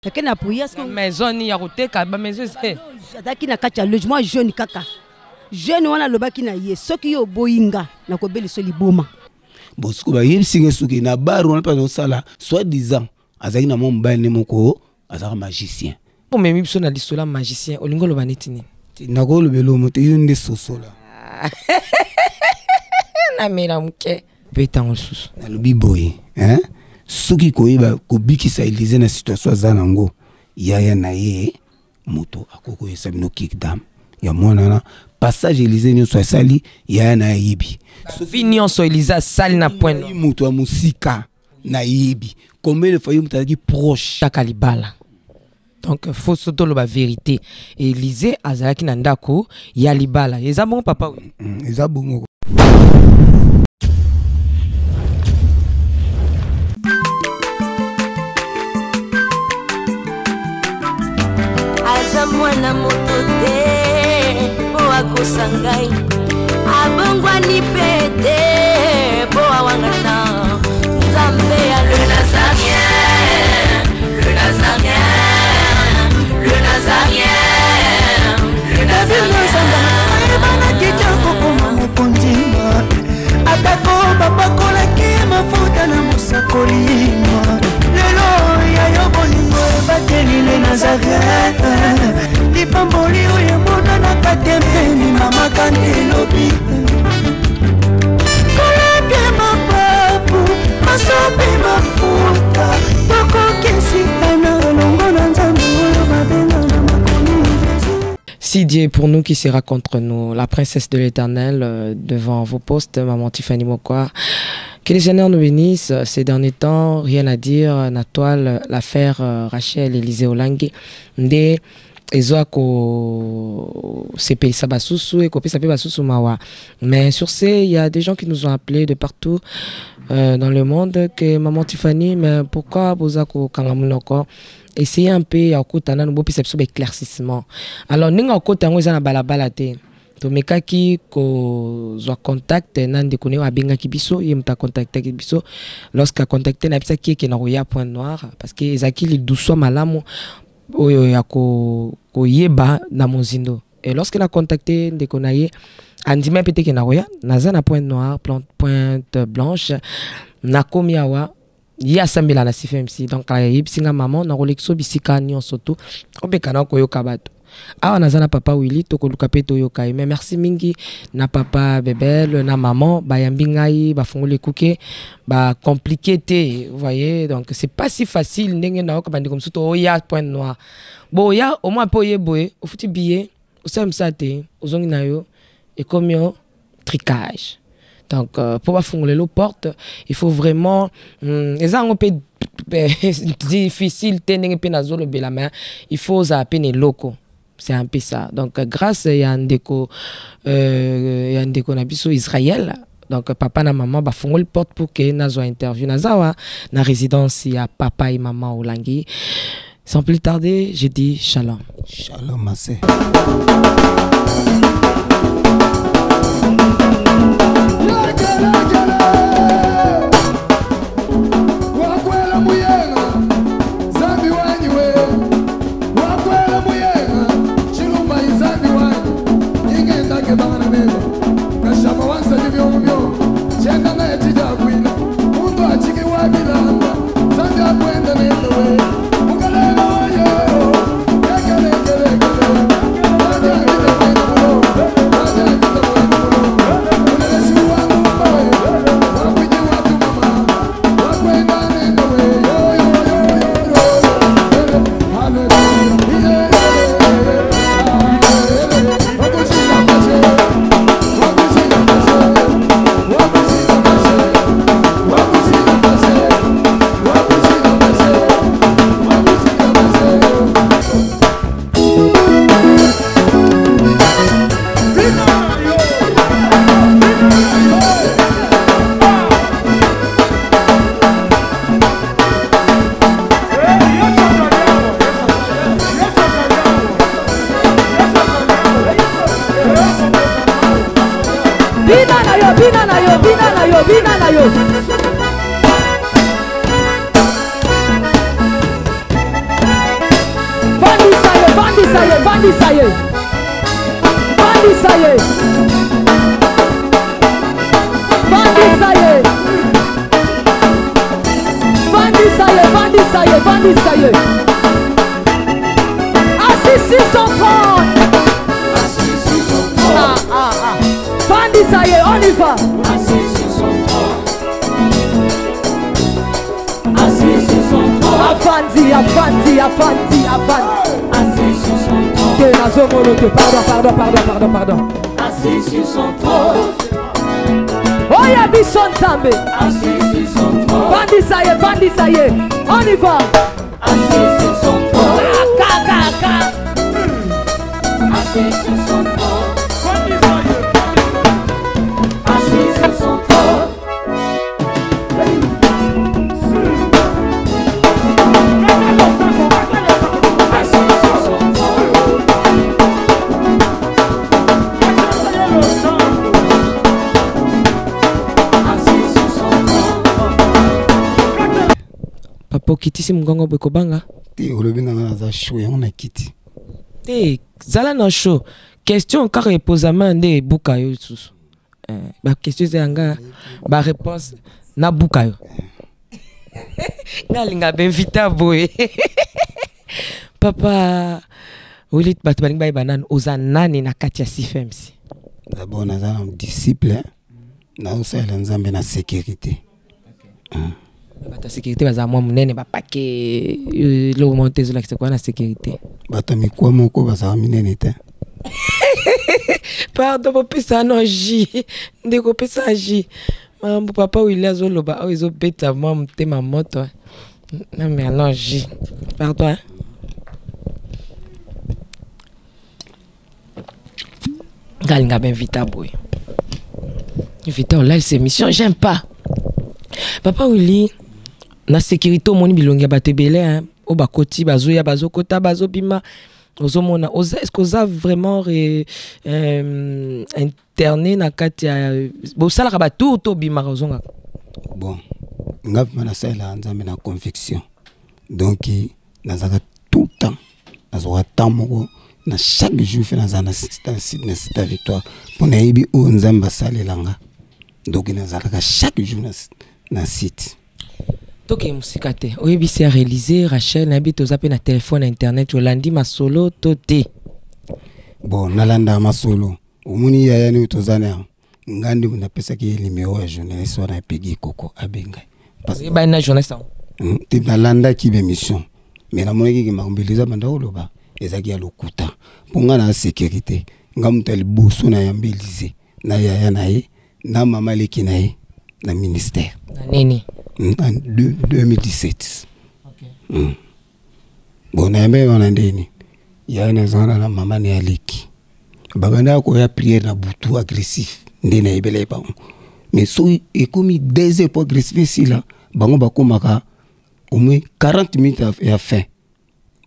Yake na prière la maison ni ya koteka ba maison c'est ataki na kati ya logement jeune kaka jeune wana lobaki na ye soki yo boyinga na kobeli so liboma bon siko ba yebsinga suki na bar wana pa sala soit disant azaki na mon mbane moko azaka magicien pour même biso na lisola magicien olingo loba netini nako lobelo moto yonde sosola na mera muke betango susu na lobi boy hein soki koyeba kobikisa Élysée na situation za nango yaya na ye moto akoko esabino kickdam ya mwana na passage Élysée nyonso asali yaya na yebi sofi nyonso Élysée sali na point moto wa musika na yebi combien de fois yo mutaki proche takalibala donc faut surtout la vérité Élysée azalaki na ndako ya libala eza bon papa eza bongo mwana moto te po akosangai abongwani pete po awangana nzambe ya le nazarien le nazarien le nazarien le nazarien bana kitoko koma mokondima atako babakolaki mafuta na mosakolima lelo ya yo bolingo ebateli le nazarien lipamboli oyo mbona na katempeni mama kandelobi koleke mapapu masopi mafuta tokokesikana longo na nzambe oyo babenga na makomi Si Dieu est pour nous, qui sera contre nous? La princesse de l'Éternel, devant vos postes, maman Tiffany Mokwa. Que les Seigneurs nous bénissent. Ces derniers temps, rien à dire. Na toile, l'affaire Rachel Élisée Olangue. Nde ezoko CP Sabasusu et Kopi Sapé Basusu Mawa. Mais sur ce, il y a des gens qui nous ont appelés de partout dans le monde que maman Tiffany, mais pourquoi Bozako Kangamunoko? Essayez un peu à côté de nous pour éclaircissement. Alors, nous avons côté de nous balabala te. To mekaki ko zo contact nande kone wa benga kibiso yemta contacter kibiso lorsqu'à contacter na bisa ki na roya point noir parce que ezaki li douso malamu oyo ya ko yeba na mozindo et lorsqu'il a contacté de konaye andima pete ke na roya naza na point noir pointe blanche na komiawa ya sambela na CFMC donc yipsinga maman na rolexo bisika nyonso to obekana ko yokabato awa nazana papa Willy tokoluka pe toyoka mais merci mingi na papa Bebel na maman bayambi ngai bafungole kuke ba compliqué te vous voyez donc c'est pas si facile ndenge na ko bandi comme ça to ya point noir bo ya au moins poye boye au futi billet au samsate ozongi na yo et comme yo tricage. Donc, pour bafungole lo porte, il faut vraiment les gens un peu difficile tenir pe na zolo bela mais il faut zapper les locaux. C'est un peu ça. Donc, grâce à un déco nabiso Israël, donc papa et maman ba fongol porte pour que nazo interview nazawa na résidence ya papa et maman Olangi. Sans plus tarder, je dis shalom. Shalom masse. Bina na yo. Assis sur son trône. Fandi, ça y est, on y va. Assis sur son trône. Assis sur son trône. Afandi. Assis sur son trône. Pardon. Assis sur son trône. Oh, y'a Bison Tambe. Assis sur son trône. Fandi, ça y est, on y va. Assis sur son trône. Assis sur son trône. Assis sur son trône. Assis sur son trône. Assis sur son trône. Papa okitisi mungongo bwe kobanga te olobi nanga naza show yango na kiti te zala na show question kaka epozama nde ebuka yo lisusu baquestion eza yanga baréponse na buka yo ngalinga bainvita boye papa oli bato balingi bayeba nani oza nani na kati ya CFMC. d'abord naza na disciple naosalela nzambe na sécurité. Bato sécurité baza mwa munene bapake lo monte ezolakisa kwa na sécurité bato mikwa moko bazala minene te. pardon bopesa no ji nde kopesa ji mambo papa wili azoloba oyo ezobeta mwa motema moto na me alors ji pardon galinga benvita boy invita live cette émission j'aime pas papa wili na sécurité omoni bilongi ya bato ebele hein o bakoti bazoya bazokota bazobima ozomona est-ce que oza vraiment interné na kati ya bosalaka batour to bimaka ozongaka bon nga vima nasalela nzambe na conviction donc nazalaka tout le temps nazwaka temps moko na chaque jour fe naza na site victoire mpo nayebi oyo nzambe asalelanga donc nazalaka chaque jour na site. Toke musika te oyebisi ya réaliser Rachel nayebi toza pe na téléphone na internet olandi masolo to te bon nalanda masolo omoni yayani oyo toza na ngandi napesaki ye numéro ya journaliste wana epegi koko abengai oyebani na journaliste te nalandaki bémission mais namonaki ke makombeli eza banda oloba ezaki ya lokuta mpo nga na sécurité nga moto ya liboso na yambe Élysée na yaya na ye na mama leki na ye na ministère na nini en 2017. Okay. Bon, na yambe wana ndeni yaya nazana na mama ni aleki babanda koya prière na butu agressif nde na yebele bango mais so ekomi 2 heures pour agressif ici là bango bakomaka au moins 40 minutes ya fin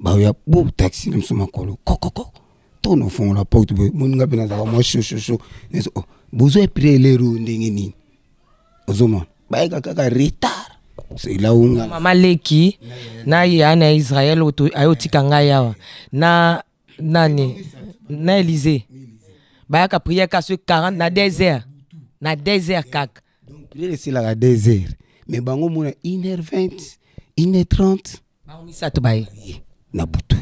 ba ya bo taxi na msoma kolo kokoko tono fond la porte moninga bena za moi chaud bozo prière lero ndenge nini ozoma ba kaka retard c'est là où mama leki na yana Israël ayotika ngai yawa na nani na Élysée ba ka prière ka sur 40 na 2 heures na 2 heures kaka donc prière c'est là à 2 heures mais bango mona 1h20 1h30 ba misa to baye na butu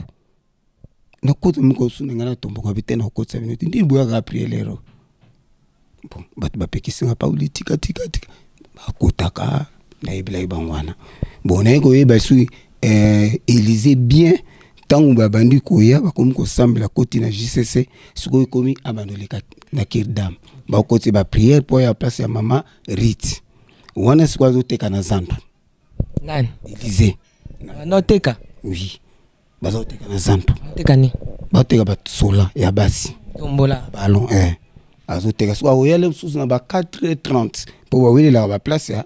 na kote mko suna ngana tombo kwa bitena na kote 7 minutes ndi boya ka prière lero bon bat ba pekisinga pa tika ba kotaka na ibla ibangwana bon na ko yeba su Élysée bien tangu babandi koya bakomi ko sambela koti na JCC siko komi abandoleka na Kirdam ba koti ba prière pour ya place ya mama Rit wana siko zo teka na zandu nani Élysée no teka oui bazo teka na zandu teka ni ba teka ba sola ya basi tombola ballon azo teka siko oyele msusu na ba 4h30 pour ba wele la ba place ya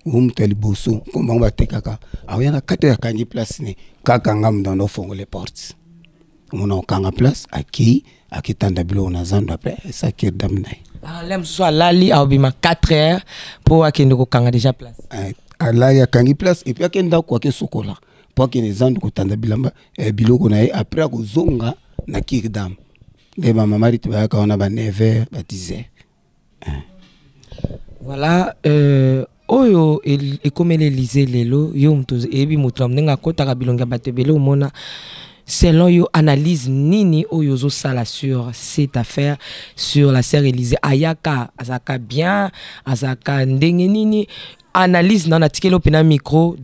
umteli boso komba ba tekaka awena kate ya kangi place ni kaka ngam dans nos fongo les portes mon okanga place akitanda bilo na zando après ça qui damnai lem so lali abima 4 heures pour akende ko kanga déjà place alali akangi place et puis akenda ko ke sokola po akende zandu kotanda bilamba biloko na ye après akozonga na Kirkdam nde bamama rite bayaka wana ba 9h ba 10h. Voilà, oyo ekomeli Élysée lelo yo mto ebi moto mnenga kotaka bilonga batebele omona selon yo analyse nini oyo zo sala sur cette affaire sur la sœur Élysée ayaka azaka bien azaka ndenge nini analyse na natikelo pena micro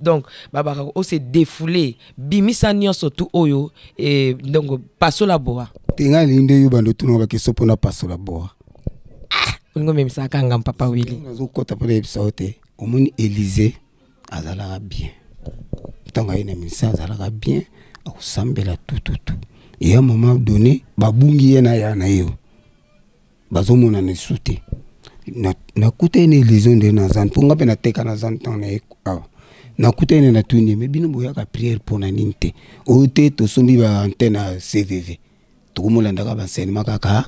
donc baba o se défoulé bimisa nyonso tu oyo et donc pasola boa tenga linde yo bando tuno ba keso pona pasola boa ngo memisa kanga papa Willy zo kota pona episote omoni Élysée azala bien tanga ina misa azala bien akusambela tout et à un moment donné babungi ye na ya na yo bazomona ne sute na kuta ene Élysée nde na zan ponga pe na teka na zan tan na kuta ene na tuni me bino boya ka prière pona ninte o te to sombi ba antenne CVV to komolanda ka ba enseignement kaka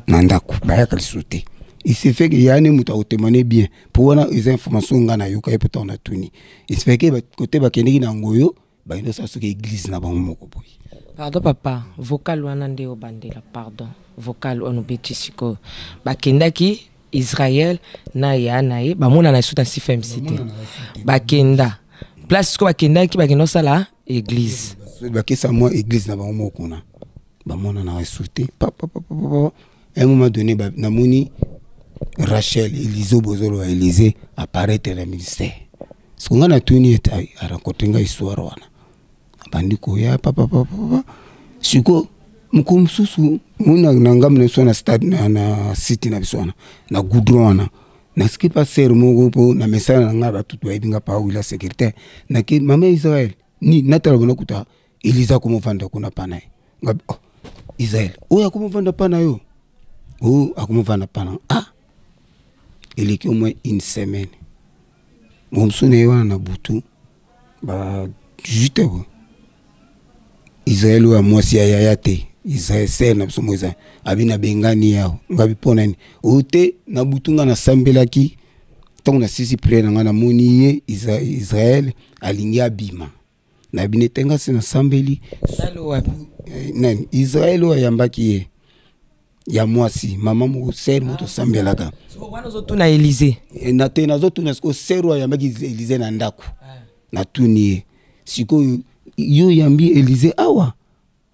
nandako baya ka sute il se fait que yani muta o témoigner bien pour wana les informations ngana yo ka e peut na tuni il se fait que côté ba keneki na ngoyo ba ino sa soki église na bango moko boy. Pardon papa, vocal wana nde obandela pardon. Vocal ono betisiko. Bakendaki Israël na ya na ye ba mona na suta si femme cité. Bakenda. Place ko bakendaki bakeno sala église. Bakesa moi église na bango moko na. Ba mona na souté papa. À un moment donné na moni Rachel Élysée bozolo Élysée apparaître dans le ministère. Ce qu'on a tuni est à rencontrer une histoire wana. Bandiko ya papa siko mkumsusu muna nangam na sona stade na city na biswana na goudron na ski passer mo po na message na ngaba tutu ibinga pa wila secrétaire na ki mama Israël ni natala bona kuta Élysée komo vanda kuna pana ngabi Israël oya komo vanda pana yo akomo vanda pana il est au moins une semaine mon sonne wana na butu ba juste Israël wa mwasi ya yate Israël ser na biso moza abina bengani yao ngabi pona ni ote na butunga na sambelaki tongo na sisi prière na moni ye Israël alingi abima na binetenga sina sambeli nani Israël wa yambaki ye ya mwasi mama mo ser moto sambelaka wana zo tuna Élysée na tena zo tuna ko ser wa yambaki Élysée na ndako na tuni siko yo yambi Élysée awa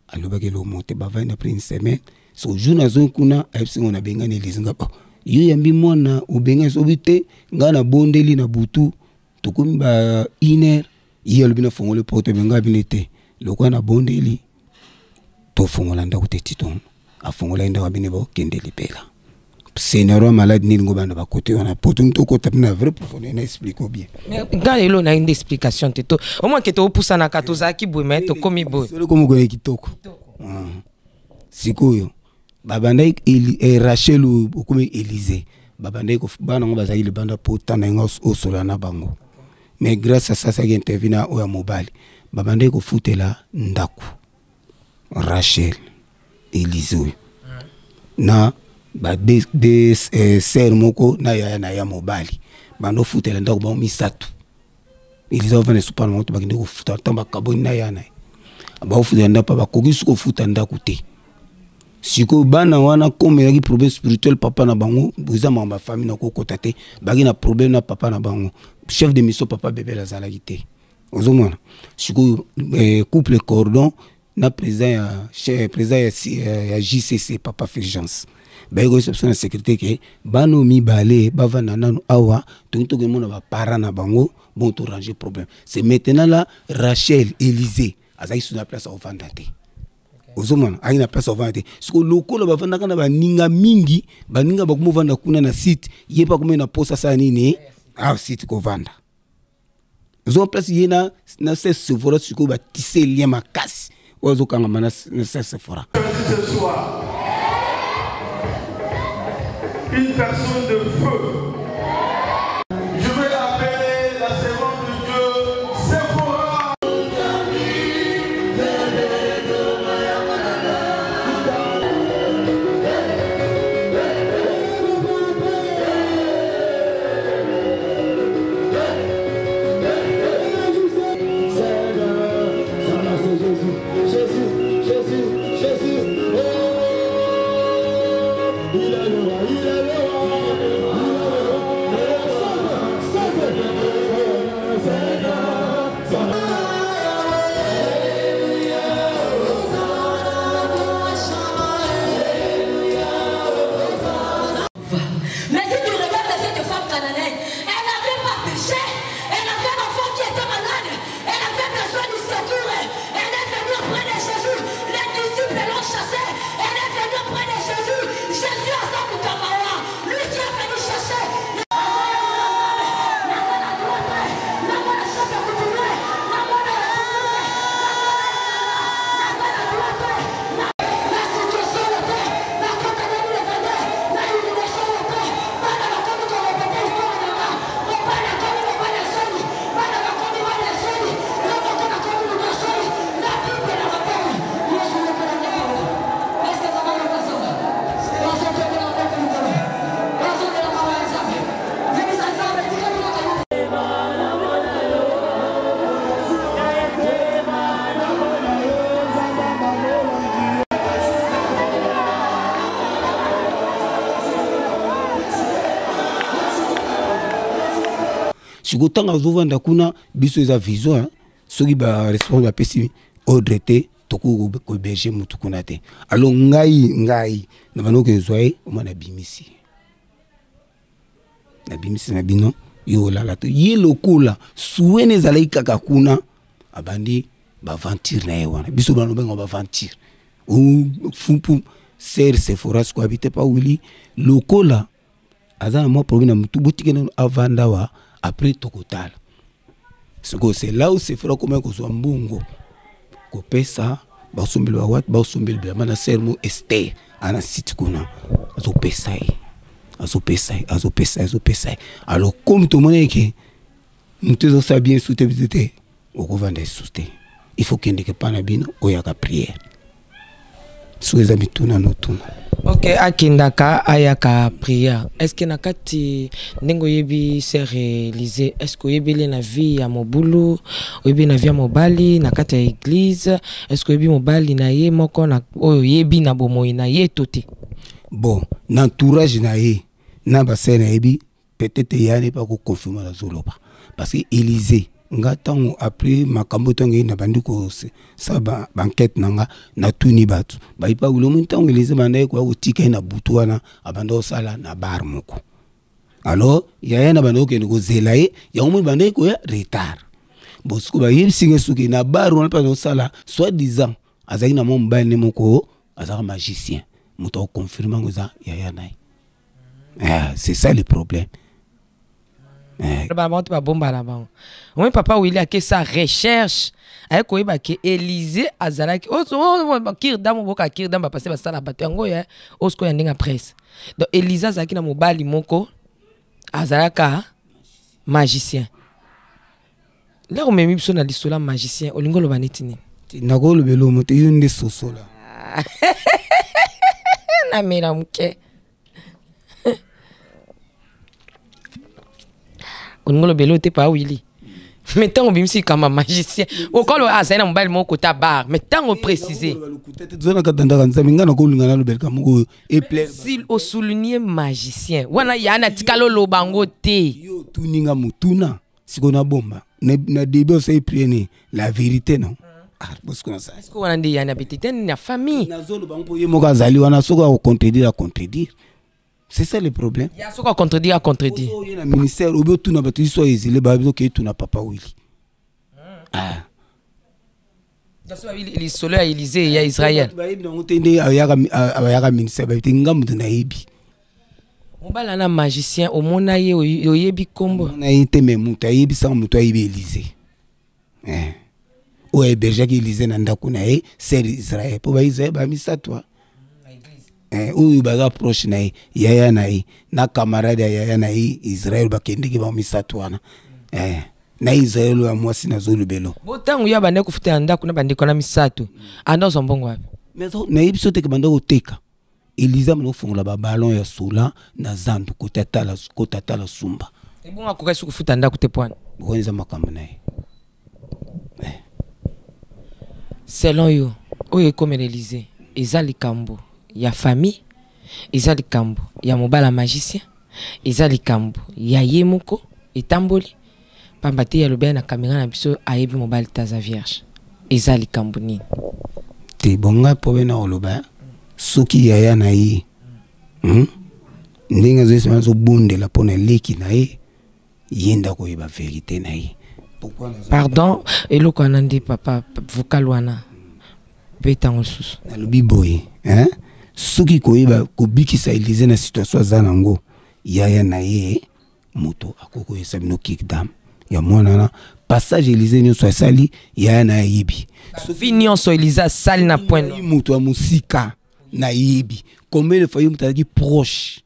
alobaki lo monte bava na prince semaine so jour zo kuna fc on a bengani Élysée ngapa yo yambi mona obenga so bité ngana bondeli na butu tokomi ba iner yo lobina fongole porte benga binete lokwa na bondeli to fongola ndako te titon afongola ndako bine bo kendeli pela Seigneur malade ni ngo bana ba côté on a potum to ko tapina vrai profondeur na explique bien mais gars na une explication teto au moins que to poussa na katoza ki boy mais to komi boy solo komo ko kitoko sikoyo babanda Rachel ou comme Élysée babanda ko bana ngo bazaki le banda pota na ngo osola na bango mais grâce à ça qui intervient au mobile babanda ko futela ndako Rachel Élysée na ba des ser moko na ya mobali bando futela ndako ba misatu Élysée va ne super monte ba ndeko futa tamba kaboni na ya na ba futela ndako ba kogisu ko futa ndako te siko bana wana comme yaki problème spirituel papa na bango buza mamba famille na ko kotate bagi na problème na papa na bango chef de mission papa bébé la zala kité ozomona siko couple cordon na président ya JCC papa Fulgence baiko exception na sécurité ke bano mi balé bavana nanu awa to ke mona ba para na bango bon to ranger problème c'est maintenant là Rachel Élysée azaki sur la place au vandate ozomona ayi na place au vandate siko lokolo bavanda kana ba ninga mingi baninga bakumo vanda kuna na site yepa kuma na posa sa nini site ko vanda ozo place yena na se sevora siko ba tisser lien makasi ozo kanga mana na se sevora ce soir une personne de feu. Je vais appeler la servante de Dieu, Sephora. sikotanga ozovanda kuna biso eza vision hein. Soki ba responsable bapesi ordre te toko koberge mutu kuna te. Alors ngai na banoke ezwaye omana bimisi. Na bimisi na bino yo lala to ye lokola suwene ezalaki kaka kuna abandi baventure na ye wana biso bano benga baventure fumpu ser Sephora ko habite pa wili lokola azana mo problème na mutu botike na avanda wa après tokotala c'est là où Sephora comme ko so mbongo ko pesa ba sombeli wa wat ba sombeli bla mana sermo este ana site kuna azo pesa alors comme tout le monde est que nous te sommes bien soutenus au gouvernement soutenir il faut qu'il n'y ait pas de oyaka prière sous les amis tout na tout. Ok, akindaka ayaka prière. Est-ce que nakati nengo yebi se réaliser? Est-ce que yebi na vie ya mobulu, yebi na vie ya mobali nakati ya église? Est-ce que yebi mobali na ye moko na oyo yebi na bomoi na ye toté? Bon, l'entourage na ye na basé na yebi peut-être yane pas ko confirmer la zoloba parce que Élysée nga tango après makambo tongi na bandiko sa banquette nanga na tuni batu ba ipa ulo muntango Élysée bandaye ko otika na butuana abando sala na bar moko alors yaya na bandoko ko zelaye ya umu bandaye ko ya retard bosiko ba yebsinga suki na bar on pas sala soi-disant azaki na mbali ne moko azaka magicien muto confirmer ngoza yaya naye. C'est ça le problème. Oui, papa Willy a fait sa recherche. Avec quoi il Élysée Azalaki. Kirdam boka Kirdam va passer par ça la batango ya. Osko ya ndinga presse. Donc Élysée Azalaki na mobali moko Azalaka magicien. Là on même sur na lisola magicien. Olingo lo banetini. Nagolo belo mote yonde sosola. Na mera mke. On me le bélo t'es pas Willy. Mais tant on bimsi comme un magicien. Au col à c'est un mobile mon côté bar. Mais tant on préciser. S'il au souligner magicien. Wana yana tikalo lo bango te. Yo tuninga mutuna. Sikona bomba. Na début c'est prendre la vérité non. Ah parce que ça. Est-ce qu'on a dit yana petite na famille. Na zolo bango ye moka zali wana soko ko contredire à contredire. C'est ça le problème. Il y a ce qu'on contredit à contredire. Il y a un ministère où tout n'a pas été soit isolé, que tout n'a pas Willy. Ah. Il est solo à Élysée et à Israël. Il y a un ministère, il y a un naïbi. On va là magicien au monde aïe au yebi combo. On a été même mouta yebi sans mouta yebi Élysée. Ou héberger Élysée nanda kunae c'est Israël. Pour Israël ba misa toi. Ou baza proche na yaya na na camarade yaya na Israël bakendiki ba misato wana na Israël wa mwasi na zulu belo botangu ya bande kufuta anda kuna bande kona misato anda zombongo wapi mais na ibiso te bande oteka Élysée mno fungola ba ballon ya sola na zandu kotatala sumba ebonga kokaisi kufuta anda kutepwana boniza makambo na selon yo oye comme l'Élysée ezali kambo ya famille, eza likambo ya mobala magicien, eza likambo ya yemoko etamboli pambate ya lobea na kamera na biso ayebi mobali taza vierge. Eza likambo nini? Te bonga pobe na oloba soki yaya na yi. Ndinga zo sema zo bondela pona leki na yi yenda ko yeba vérité na yi. Pardon, eloko anandi papa vocal wana. Betango susu. Na lobi boy, hein? Soki koyeba kobikisa Élysée na situation za nango yaya na ye moto akoko yesabino kickdam ya mwana na passage Élysée nyonso asali yaya na yebi sofi nyonso Élysée sali na point moto musika na yebi combien de fois muta ki proche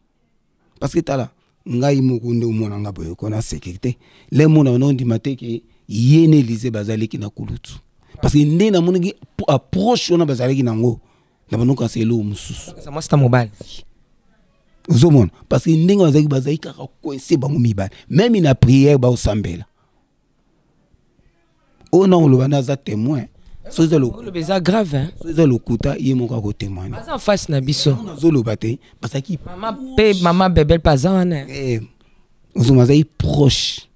parce que tala ngai mukunde umona ngabo ko na sécurité les mona non di mateke yene Élysée bazali ki na kulutu parce que ndena monaki approche ona bazali ki nango. Parce que ndenge bazaki bazaki kaka coincé bango mibale même na prière ba osambela o non le bana za témoin so za le beza grave hein so za lokuta yemoka ko témoin baza en face na biso zo lo baté basaki maman bébé pas en ozo mazai proche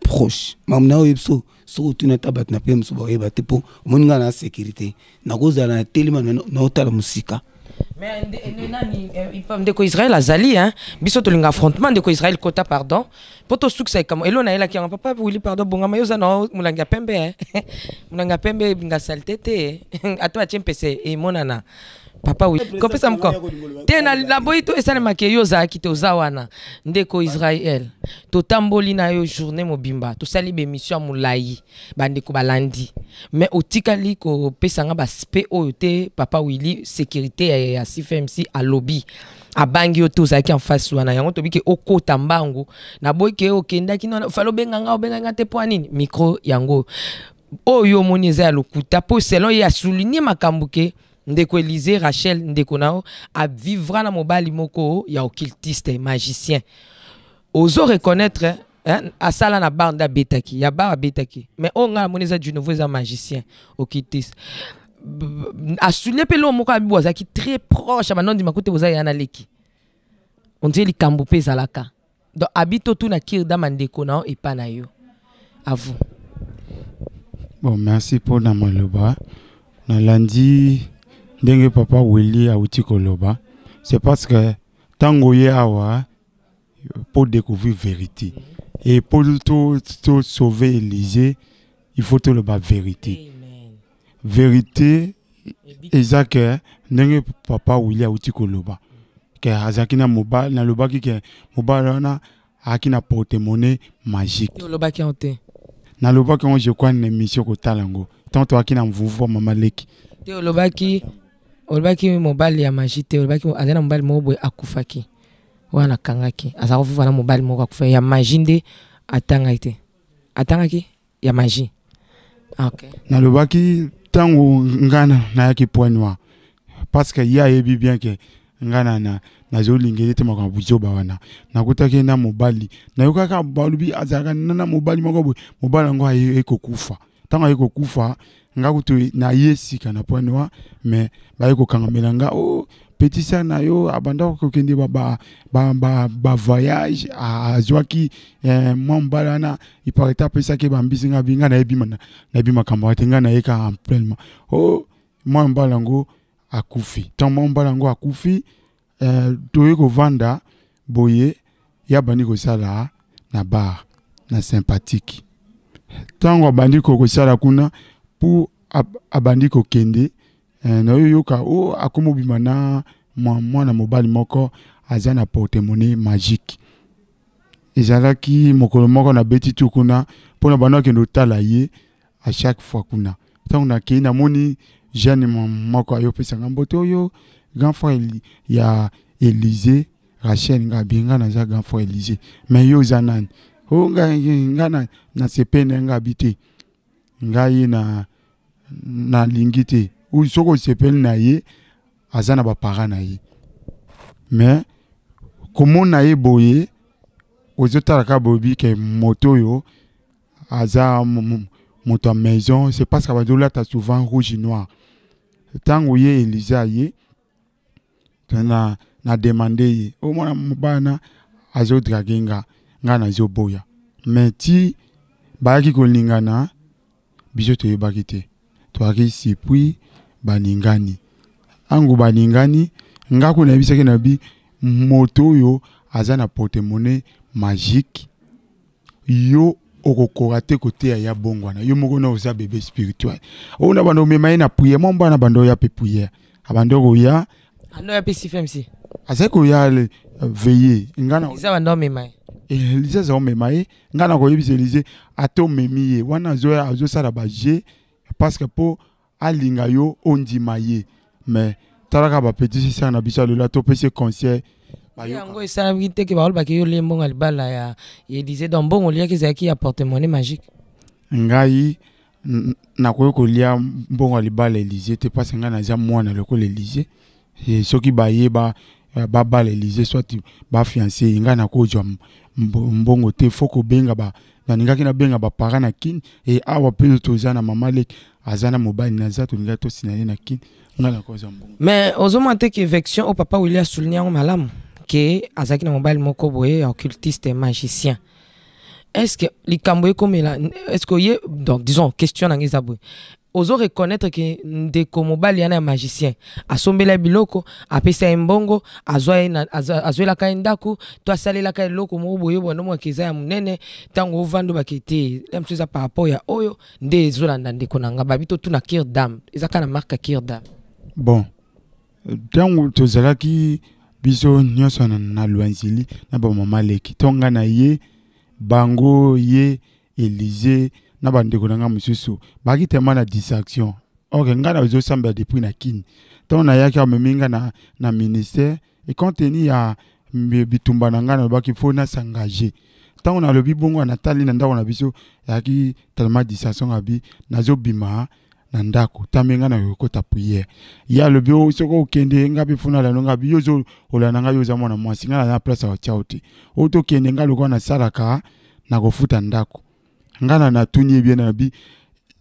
proche mamna oyebso so tuna tabat na pem so ba te po moninga na sécurité na kozala na telema na otala musika. Mais ndeko Israël azali hein biso to linga affrontement ndeko Israël kota pardon poto succès comme elo na ela ki papa Willy pardon bonga mayoza na mulanga pembe hein mulanga pembe binga saltete atwa chempese e monana papa oui kopesa mko tena la boito esana makeyo za kito zawana ndeko Israël to tamboli na yo journée mobimba to sali be mission mulai bandeko balandi mais otikali ko pesanga ba spe oyote papa Willy sécurité ya CFMC a lobby abangi oto zaki en face wana yango to bike okota mbangu na boyke okenda kino falo benganga obenga te po nini micro yango oyo moniza ya lokuta po selon ya souligner makambuke ndeko Élysée Rachel ndeko nao a vivre na mobali moko ya occultiste magicien ozo reconnaître hein asala na banda betaki ya ba betaki mais onga moniza du nouveau za magicien occultiste a souligner pelo moko abiboza ki très proche ba nondi makote boza yana leki on dit li kambo pe zalaka donc habito tout na kirda mandeko nao et pas na yo à vous. Bon, merci pour na maloba na lundi ndenge papa Willy a uti koloba c'est parce que tango ye awa pour découvrir vérité et pour tout sauver Élysée il faut tout le bas vérité. Amen. Vérité exact ndenge papa Willy a uti koloba que azakina mobile na loba ki ke mobile na akina porte-monnaie magique loba ki onte na loba ki on je crois une émission ko talango tant to akina mvuvu mama leki te loba ki mobile ya magie te loba ki azana mobile mobwe akufaki wana kangaki azakufa na mobile moko akufa ya magie nde atangaki ya magie. OK na loba ki tango ngana na yaki point noir parce que ya yebi bien que ngana na zolingeli te makambo buzoba wana nakutaki na mobali na yokaka balubi azaka na mobali moko mobali ngo ekokufa tango ekokufa ngakutu na yesika na point noir mais ba ekokangamela nga oh petit ça na yo abanda ko kende ba voyage azwaki mobali na ipareta pesa ke bambisi nga binga na ebima na ebima kamwa tenga na yeka en pleinement oh mobali ngo akufi tango mobali ngo akufi toye ko vanda boye ya bandi ko sala na bar na sympathique tango bandi ko sala kuna pour abandi ko kende na yoka o akomobima na mwana mobali moko azana porte-monnaie magique ezalaki mokolo moko na beti tu kuna pona bana kendo tala ye à chaque fois kuna tango na ke na moni jeune moko ayo pesa ngambote oyo grand frère ya Élysée Rachel nga binga na za grand frère Élysée mais yo zanan o nga na sepene nga habité nga yi na lingité ou soko sepene na ye azana ba para na ye mais comment na ye boye ozotala ka bobi ke moto yo aza moto à maison c'est parce que badola ta souvent rouge et noir tango ye Élysée ye na demandé au moins mobana azo draginga ngana zo boya mais ti baaki ko lingana biso to yebakite to akisi puis baningani angu baningani ngako na bisake na bi moto yo azana porte-monnaie magique yo okokora te côté ya bongwana yo moko na oza bébé spirituel ona bando memaye na prière mon bana bando ya pe prière abando ko ya ando ya PCFMC azeko ya veiller ngana iza bando memaye Élysée za memaye ngana ko yebisa Élysée ato memiye wana zo sala baje parce que po alinga yo ondimaye mais talaka ba petit ça na bisa le to pese conseil yango esala bite ke baol baki yo lembo ngalibala ya Élysée donc bon olia ke zaki ya porte-monnaie magique ngai na ko lia mbongo alibala Élysée te parce ngana za mwana le ko l'Élysée et soki baye ba l'Élysée soit ba fiancé ngana ko jwa mbongo te foko benga ba na ningaki na benga ba para na kin et awa pe tozana mama lek azana mobile na za to ninga to sinale na kin ngana ko za mbongo mais ozomante ke vection au papa Willy a souligné en malam que azaki na mobile moko boye occultiste magicien est-ce que les Camboués comme là, est-ce que donc disons question dans les aboués. Ozo reconnaître que ndeko mobali yana magicien asombela biloko apesa mbongo azwela ka ndako to asalela ka loko moboyo bono mwa kiza ya munene tango vando bakete la msuza par rapport ya oyo nde ezolanda ndeko nanga babito tuna kir dam ezaka na marque kir dam. Bon tango tozalaki biso nyonso na Luanzili na ba mama leki tonga na ye bango ye Élysée na bandeko nanga mususu baki tema na distraction. Ok ngana ozo samba depuis na kini ton na yaki ameminga na ministère et contenu ya bitumba na ngana baki faut na s'engager tant na lobi bongo na tali na ndako na biso yaki tellement distraction abi nazo bima na ndako tamenga na yokota prière ya lobi o soko kende ngabi funa la longa bi yozo olana nga yoza mwana mwasi ngana na place wa chauti o to kende nga lokona salaka na kofuta ndako ngana na tuni bien na bi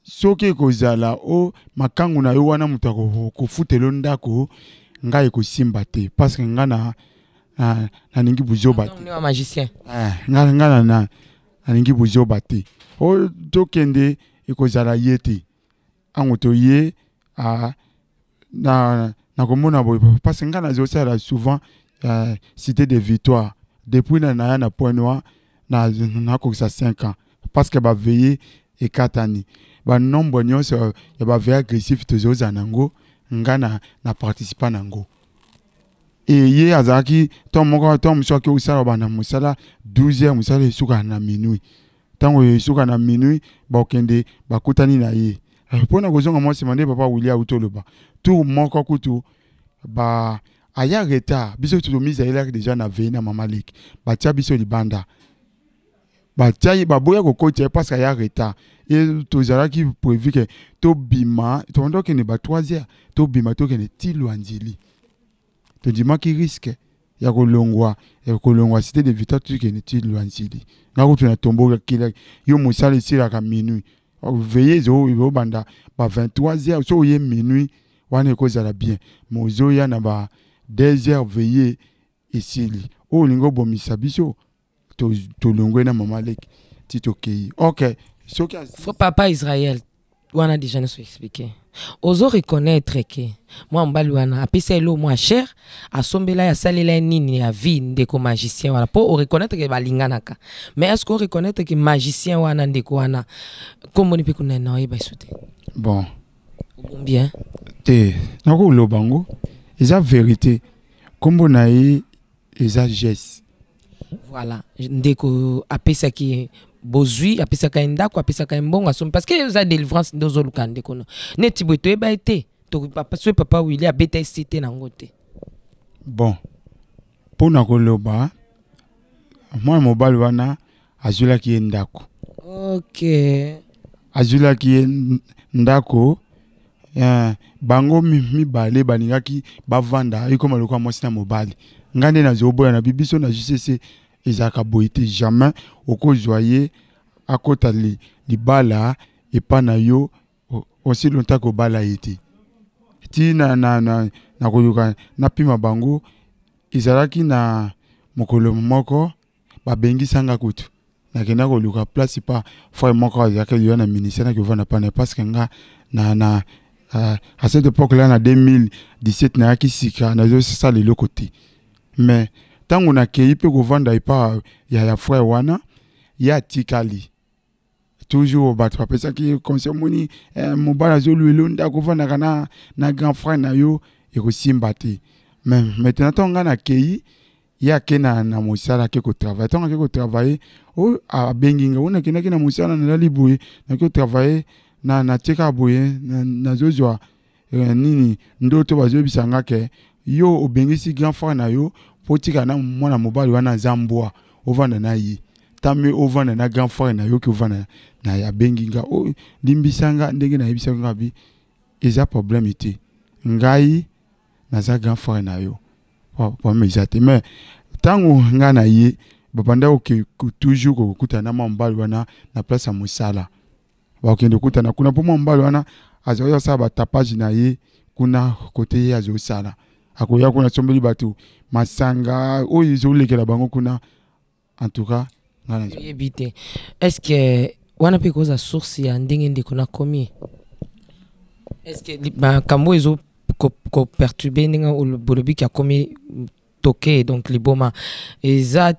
soki kozala o makangu na yo wana mutu kofutelo ndako ngai kosimba te parce que ngana na ningi buzoba te ni magicien ngana na ningi buzoba te o to kende ekozala yete angoto ye na komona boy parce que ngana zo sala souvent cité de victoire depuis na point noir na ko sa 5 ans parce que ba veiller et katani ba nombre nyonso ya ba veiller agressif tozoza nango ngana na participer nango et ye azaki tom moko tom soki usala bana musala 12h musala suka na minuit tango suka na minuit ba okende ba kutani na ye pona kozonga mo semande papa William utoloba tout moko kutu ba aya retard biso to mise ile déjà na veille na mama leki ba tia biso libanda bataille baboya kokotia parce qu'il y a retard et tozala qui prévu que to bima to ndo que ne ba 3h to bima to que ne ti Luanzili to dima qui risque ya kolongwa cité de victoire to que ne ti Luanzili ngako tuna tombo kila yo musala ici la ka minuit veillez zo banda ba 23h so ye minuit wana kozala bien mozo ya na ba 2h veillez ici o lingo bomisa biso to longwe na mama leki tito kei. Ok, faut papa Israël wana déjà nous expliquer ozo reconnaître que moi mbali wana apesa elo moins cher asombela ya salela nini ya vie ndeko magicien wana pour reconnaître que balinganaka mais est-ce qu'on reconnaître que magicien wana ndeko wana comme on peut connaître na yeba soute bon bien te nako lobango eza vérité kombo na ye eza geste. Voilà, ndeko apesa ki bozui apesa ka ndako apesa ka mbongo asom parce que za délivrance ndozo lukande kono neti boto eba été to papa William abeta cité na ngote. Bon pona koloba moi mobali wana azula ki ndako. OK azula ki ndako bango mibale baningaki bavanda ikoma lokwa mwasi na mobali ngande na zoboya na bibiso na JCC ezaka boité jamais okozwaye akota libala epana yo aussi longtemps ko bala ete ti na koyoka na pima bango ezalaki na mokolo moko babengisa kutu na kena koluka place pa fois moko azaka yo na ministère na kovana pana parce que nga na à cette époque là en 2017 na kisika na zo ça le côté mais tant on a kei pe ko vanda ipa ya frère wana ya tikali toujours battre pesa ki konsemoni mobala zo luelo nda ko vanda kana na grand frère na yo e ko simbati mais maintenant tonga na kei ya kena na musala ke ko travailler tonga ke ko travailler o a benginga ona kena na musala na libuye na ko travailler na teka boye na zozwa nini ndoto bazo bisanga ke yo obengisi grand frère na yo potika na mwana mobali wana zambwa ovanda na yi tame ovanda na grand frère na yo ki ovanda na ya benginga o limbisanga ndenge na yebisanga bi eza problème ite ngai na za grand frère na yo pa mezate mais tango nga na ye babanda oke toujours ko kuta na mobali wana na place ya musala ba okende kuta na kuna po mobali wana azoya sa ba tapage na ye kuna kote ya zo sala akoya kuna sombeli batu masanga oyo izolekela bango kuna en tout cas Éviter. Est-ce que wana pe cause source ya ndenge ndeko na komi? Est-ce que ba kambo ezo ko perturber ndenge o bolobi ki a komi toqué donc les boma eza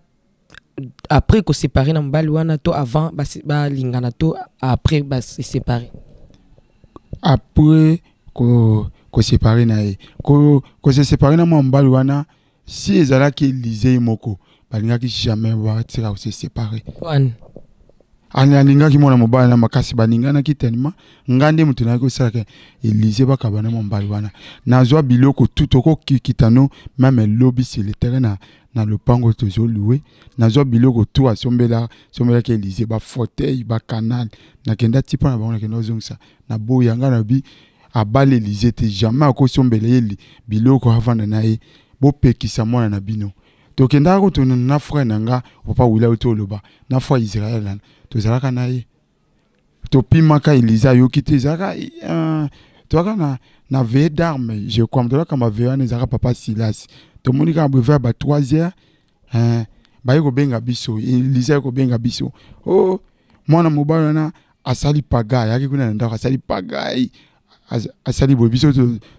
après ko séparer na mbali wana to avant ba lingana to après ba se séparer. Après ko séparer na ko se séparer na mbali wana si ezala ki lisé moko balinga ki jamais va tira se séparer. Wan alinga ki mona mobali na makasi baningana ki tellement ngande mutu na ko saka Élysée bakabana mbali wana nazwa biloko tout oko kitano même lobby sur le terrain na lopango toujours loué nazwa biloko tout asombela ki Élysée ba fauteuil ba canal na kenda tipo na bango na kenda zongsa na boyanga na bi abale Élysée te jamais akosombela yeli biloko avanda na ye bo pekisa mwana na bino to kenda ko to na frère nanga papa wila to loba na frère Israël to zalaka na ye to pimaka Élysée yo kiti zaka to na veille d'armes je crois to ka ma veille na zaka papa Silas to monika brevet ba 3h ba yiko benga biso Élysée ko benga biso oh mwana mobala na asali paga yaki kuna ndaka asali paga asali bobiso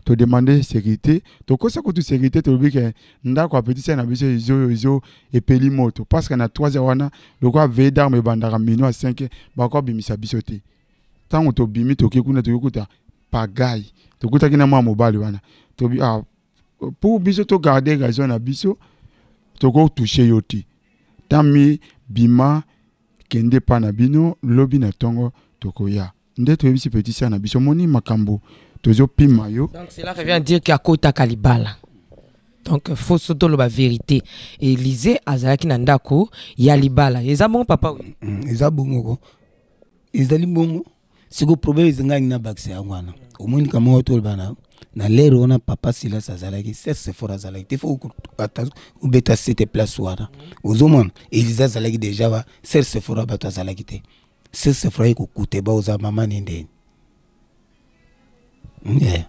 to demander sécurité to kosa ko tu sécurité to bike ndako a petit na biso izo epeli moto parce que na 3h wana lokwa veille d'armes bandaka mino à 5 ba ko bimisa biso te tango to bimi to kekuna to kuta pagai to kuta kina mwa mobali wana to bi pour biso to garder gazon na biso to ko toucher yoti tami bima kende pa na bino lobi na tongo to koya nde to yebisi petit ça na biso moni makambo tozo pima yo. Donc cela revient à dire qu'il y a kota kalibala. Donc faut surtout la vérité. Élysée azalaki na ndako ya libala. Eza bon papa oui. Eza bongo. Ezali bongo. Siko problème ezanga na bakse ngwana. Omoni kama watu bana na lero na papa Silas azalaki c'est fort azalaki. Te faut ou beta cette place wana. Ozomon Élysée azalaki déjà ba c'est fort ba azalaki te. C'est frère ko koute ba oza mama nende. Yeah.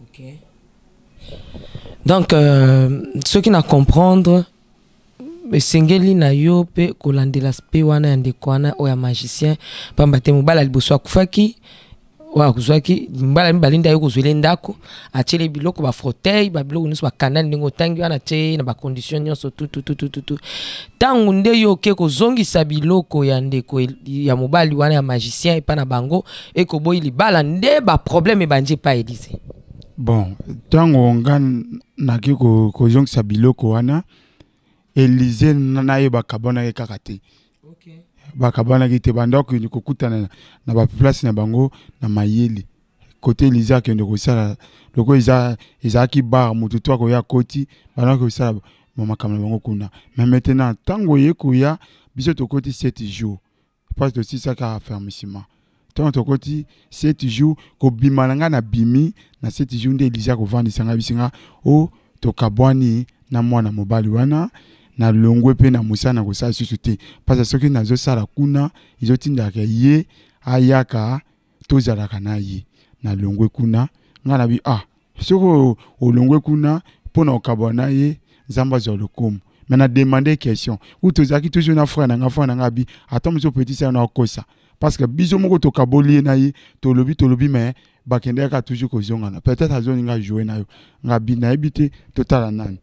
OK. Donc ceux qui na comprendre singeli na yo pe kolandela spe wana ya ndeko wana oya magicien pamba te mobala liboso akufaki wa kuzwaki mbala mbalinda yo kozwele ndako achele biloko ba fauteuil ba biloko nyonso ba canal ndingo tangi wana te na ba condition nyonso tout tangu nde yo ke kozongisa biloko ya ndeko ya mobali wana ya magicien epa na bango ekoboyi libala nde ba problème banje pa Élysée. Bon tango ngan na ki kozongisa biloko wana Élysée na ye bakabona kaka te. OK. Bakabana ki te bandako ni kokutana na ba place na bango na mayeli côté Élysée ke ndeko sala loko izaki bar mutu to ko ya koti bandako sala mama kamala bango kuna mais maintenant tango ye kuya biso to koti 7 jours parce que si ça ka fermissement tango to koti 7 jours ko bimalanga na bimi na 7 jours nde Élysée ko vandisa nga bisinga o to kabwani na mwana mobali wana na longwe pe na musana ko sa susu te parce que soki nazo sala kuna izotinda ke ye ayaka tozalaka na ye na longwe kuna ngana bi soko o longwe kuna pona okabona ye nzamba zo lokumu mais na demander question ou tozaki toujours na frère na nga bi attends so petit ça na kosa parce que biso moko to kaboli na ye to lobi mais bakende ka toujours ko zongana peut-être azoni nga jouer na yo nga bi na ebité totala nani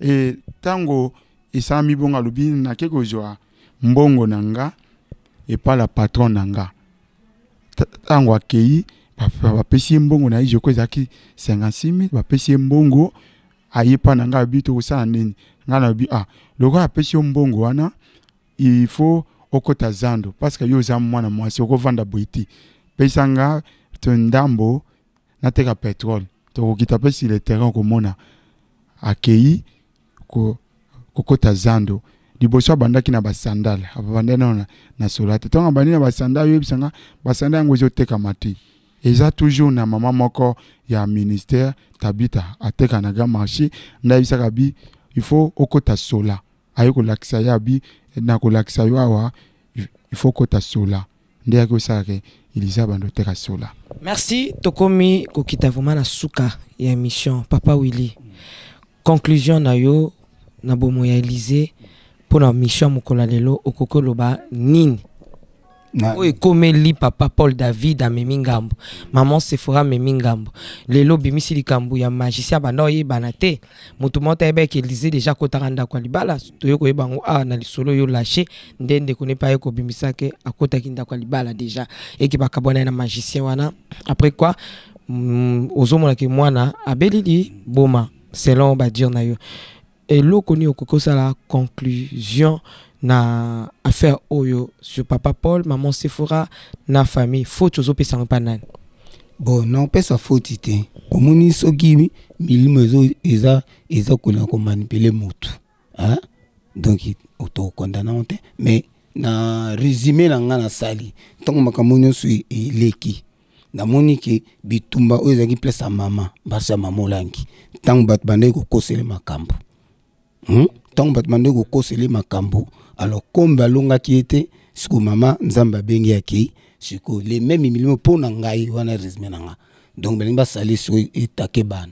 et tango isami bonga lobi na keko joa mbongo nanga et pas la patron nanga tango akei ba pesi mbongo na je ko zaki 56,000 ba pesi mbongo ayepa nanga bito kusana nini ngana bi loko apesi mbongo wana il faut okota zando parce que yo za mwana mwasi oko vanda boiti pesanga to ndambo na teka pétrole to kita pesi le terrain ko mona akei ko kokota zando liboso bandaki na basandal abandana na solate tonga bani na basandal yebisanga basandal ngo zoteka mati eza toujours na mama moko ya ministère tabita ateka na ga marché ndabisaka bi il faut okota sola ayiko lakisa ya bi na ko lakisa yo awa il faut okota sola ndé ko sake Élysée bando teka sola. Merci tokomi kokita vraiment na suka ya émission Papa Willy. Conclusion na yo na bomo ya Élysée pour la mission mokola lelo okoko loba nini oye komeli papa Paul David a memingambo maman Sephora memingambo lelo bimisi likambu ya magicien banda oyebana te mutu mota ebe ke Élysée déjà kotaranda kwa libala toyo koyebango na lisolo yo lâché ndende kone pa ye ko bimisa ke akota kinda kwa libala déjà et ki bakabona na magicien wana après quoi ozomona ke mwana abelili boma selon ba dire na yo et lokoni okoko la conclusion na affaire oyo sur papa Paul maman Sephora na famille faute ozo pesa panane bon non pesa faute te omoni soki milimo eza kona ko manipuler motu hein donc auto condamnante mais na résumé na ngana sali tant makambo nyonso eleki na moni ke bitumba oyo ezaki place à maman basa mamolangi tant bat bande ko kosele makambo tant bat bande ko kosele makambo. Alors, comme balonga qui était, ce que maman nzamba bengi aki, ce que les mêmes millions pour nangai wana risme nanga. Donc belinga sali sur etake ban.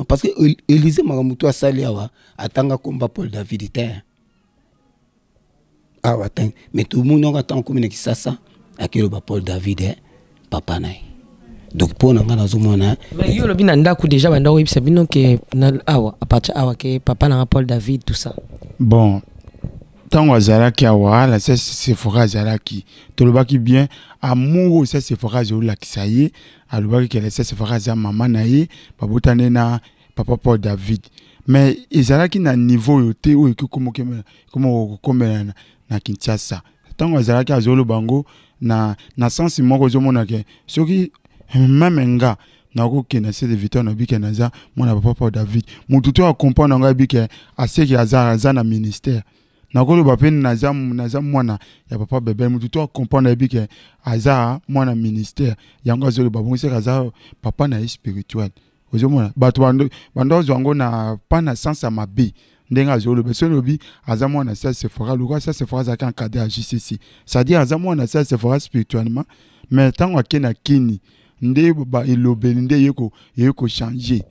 Parce que Élysée magamuto a sali awa atanga combat Paul David était. Ah attends, mais tout le monde attend comme une kisasa akelo ba Paul David papa nai. Donc pour nanga nazomona. Mais yo lobi nanda ku déjà banda oyi sabino ke na awa à partir awa ke papa na Paul David tout ça. Bon. Tant azalaki awa la Sephora azalaki tolobaki bien amour Sephora azolaki ça y est alobaki que la Sephora za maman na ye babotane na papa Paul David mais ezalaki na niveau yote oyo komo na Kinshasa tant azalaki azolo bango na sens moko zomona ke soki même nga na ko kena c'est de Victor na bike na za mona papa Paul David mutu to a comprendre nga bike aseki aza na ministère na kolo bapeni naza mwana ya papa bebe mutu to comprendre bike aza mwana ministère yango azolo babongise kaza papa na spirituel ozomona bato bando zango na pas na sens à mabe ndenga azolo beso lobi aza mwana ça Sephora luka ça Sephora za kan cadre à JCC ça dit aza mwana ça Sephora spirituellement mais tant akena kini nde ba ilobeli nde yeko changer.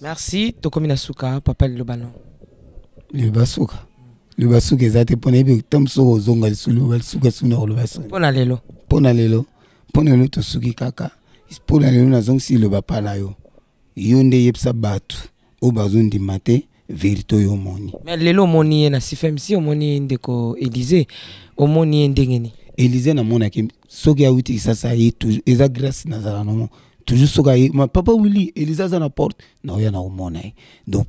Merci tokomina suka papa lobano le basuka ezate pona ebe tamso ozonga lisulu balisuka suna lo basuka pona lelo to suki kaka pona lelo na zongsi le bapa na yo nde yepsa batu o bazundi mate vérité yo moni mais lelo moni na CFMC moni ndeko Élysée omoni ndengeni Élysée na mona ke soki awiti sasa yi toujours eza grâce na zala no toujours soka yi ma papa Willy Élysée za na porte na ya na omona donc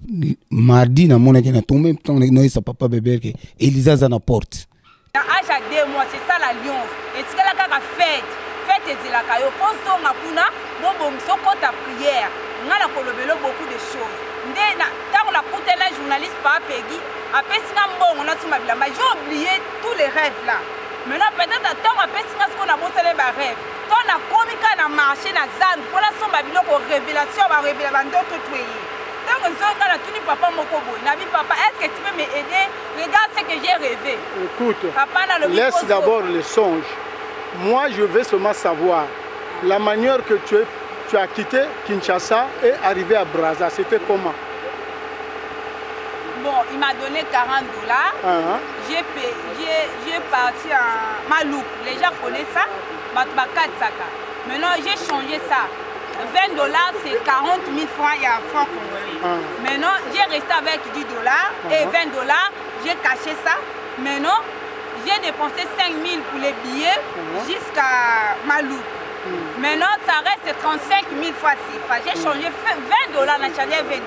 mardi na mona ke na tombe temps no sa papa bébé ke Élysée za na porte na âge à 2 mois c'est ça l'alliance et c'est là kaka fête ezilaka yo poso ngakuna bobo msokota prière ngala kolobelo beaucoup de choses nde na tango la kutela journaliste pa pegi apesi na mbongo na sima bilamba j'ai oublié tous les rêves là. Maintenant, peut-être à temps, on peut ce qu'on a montré les rêves. Quand on a commis qu'un marché dans Zan, pour la somme de révélation, on va révéler d'autres pays. Donc, on a tout dit papa Mokobo. Il a dit papa, est-ce que tu peux m'aider? Regarde ce que j'ai rêvé. Écoute, papa, laisse d'abord les songes. Moi, je veux seulement savoir la manière que tu as quitté Kinshasa et arrivé à Brazza. C'était comment? Bon, il m'a donné $40. J'ai parti en Maloup. Les gens connaissent ça. Maintenant, j'ai changé ça. $20, c'est 40 000 francs, il y a un franc congolais. Maintenant, j'ai resté avec $10 et $20, j'ai caché ça. Maintenant, j'ai dépensé 5 000 pour les billets jusqu'à Maloup. Maintenant, ça reste 35 000 fois CFA. J'ai changé $20, on a changé $20.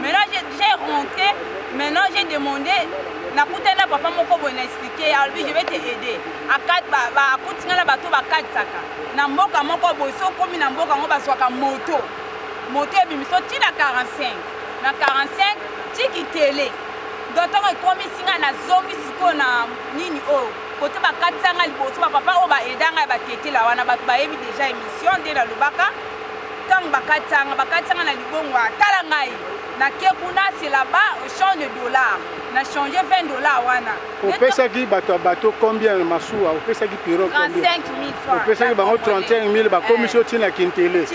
Maintenant, j'ai rentré, maintenant j'ai demandé, na kutela papa moko boy na expliquer, alors je vais te aider. A 4 ba kutinga bato ba 4 saka. Na mboka moko boy so komi na mboka ngo baswaka moto. Moto ebimiso tina 45. Na 45 tiki télé. D'autant que komi singa na zongi siko na nini o. Côté ba 4 sanga liboso papa o ba edanga ba tete la wana bato ba yebi déjà émission de la lubaka. ntango bakatanga na libongo tala ngai nake kuna c'est là-bas change de dollar na changer 20 dollars wana opesaki bato combien masuwa opesaki pirogue 35 000 francs opesaki bango 35 000 bakomiso tina kintele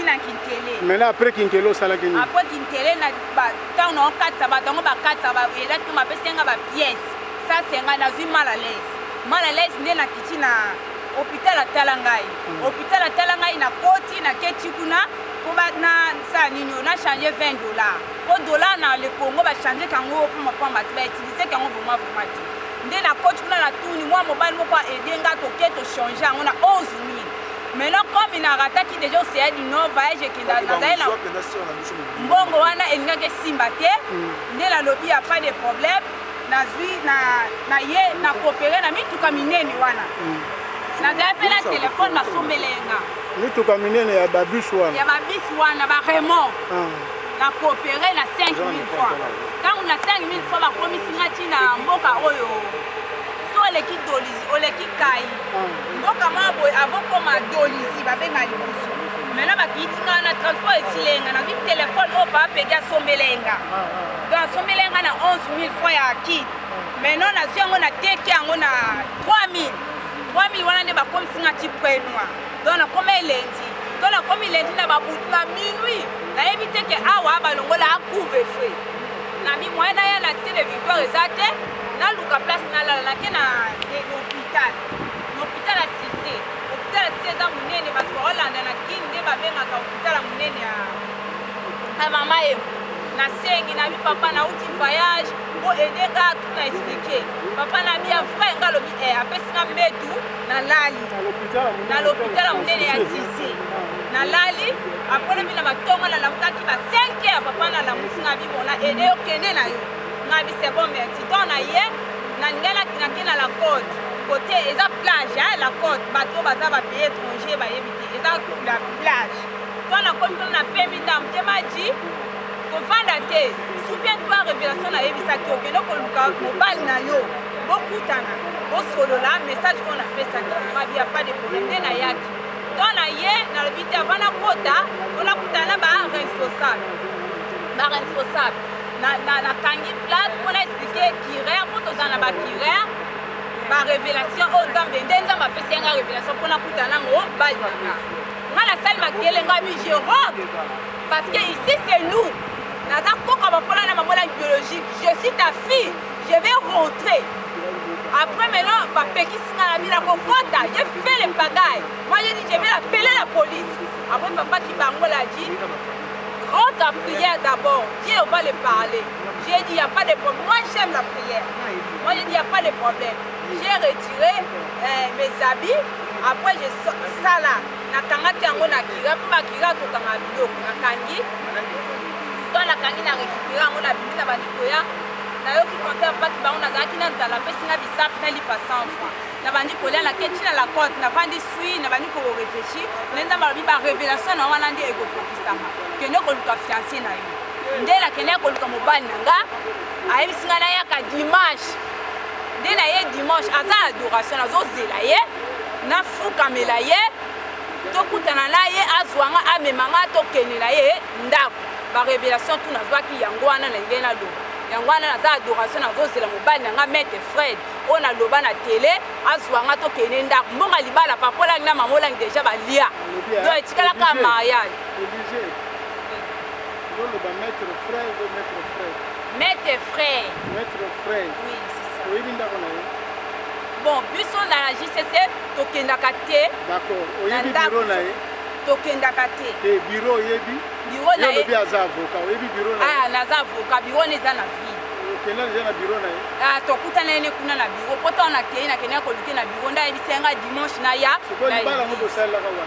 maintenant après kintele osalaki nini après kintele na ntango na okatisa bato yango bakatisa elaki bapesenga bapièce ça c'est ngai nazwi mal à l'aise nde nakiti na hôpital atala ngai hôpital atala ngai na koti naketi kuna po na sa nini on a changé 20 dollars po dollar na le Congo ba changer kango po mapa bato ba utiliser kango vraiment ti nde na koti kuna na tuni moi mobile moko edenga to keto changer on a 11 000 mais non comme il a raté déjà c'est du nord voyage qui na zaela mbongo wana engake simba te nde la lobby a pas de problème nazwi na ye na coopérer na mituka minene wana nazali na telefone nasombelenga mituka minene ya babus wana ba Raymond na coopérer na 5 000 francs quand on a 5 000 francs bakomisinga ntina mboka oyo so oleki dolisi oleki kai mboka mabo avant koma dolisi babenga liboso maintenant bakiitinga na transport esilenga na bip telefone oyo bapega sombelenga donc sombelenga na 11 000 francs ya kit maintenant nazwi yango na teki yango na 3 000 wana nde bakomisinga ti prenoi donc nakoma elendi donc nakomi elendi na babutu na minuit nayebi te ke awa balongola acouvre-feu na mi moyen naya na style de victoire eza te naluka place nalala nake na l'hôpital ya Cissé eza monene bato baolanda na kini nde babengaka hôpital ya monene ya mama emo nasengi nabi papa nauti voyage po edeka tout na expliqué papa nabi ya vrai nga lobi apesinga mbetu nalali na l'hôpital ya monene ya Cissé nalali apres lobi na batongo nalamukaki ba 5 heures papa nalamusinga bi bona ede okende na yo ngabi c'est bon merci donc na ye na ngalaki nake na la côte côté eza plage la côte bato baza ba pays étranger bayebi te eza la plage donc nakomi tona napembi ndambo te maji kovanda te soubien toi révélation nayebisaki okende koluka mobali na yo bokutana bosolola message oyo napesaki mabi ya pas de problème nde nayaki donc na ye nalobi te avant nakota onakutana na baresponsable nakangi place mpona explike kirere mpo tozala na bakirere barévélation oyo nzambe nde nzambe apesi yanga révélation mpona kutana nango bali nanga nga nasali makele nga mi je robe parce que ici c'est nous naza koka bapola na mamola biologique je suis ta fille je vais rentrer après maintenant bapekisinga na bila kokota je fais le pagaille moi je dis je vais appeler la police après papa qui bangola dit rentre à prière d'abord Dieu va le parler j'ai dit il n'y a pas de problème moi j'aime la prière moi je dis il n'y a pas de problème j'ai retiré mes habits après je sala nakangaki yango na kira mpo bakira tokanga biloko nakangi to nakangi na récupéré yango na bimi na bandikoya nayoki konter mpaki bango nazalaki na nzala apesinga bisapi nalipa 100 francs nabandi kolia naketi na la côte navandi sui nabandi korefléchir nde nzambe alobi barévélation na wana nde ekokokisama kende koluka fiancé na yo nde nakende koluka mobali na nga ayebisinga nayaka dimanche nde na ye dimanche aza na adoration azozela ye nafukamela ye tokutana na ye azwanga amemanga tokende na ye ndako barévélation tu nazwaki yango wana na ngai naloba yango wana naza adoration nazozela mobali nanga maître Fred oyo naloba na tele azwanga tokende ndako mbonga libala papolangi na mamolangi deja balia donc etikalaka mariage maître frère oui c'est ça bon biso na la JCC tokendaka te oyebi biro na ye tokendaka te biro oyebi biro na ye aza avocat oyebi biro na ye naza avocat biro neza na ville okenda deja na biro na ye tokutana ye kuna na biro po ntango nakei nakendaka koluke na biro ndayebisenga dimanche na ya libalango bosalelaka wa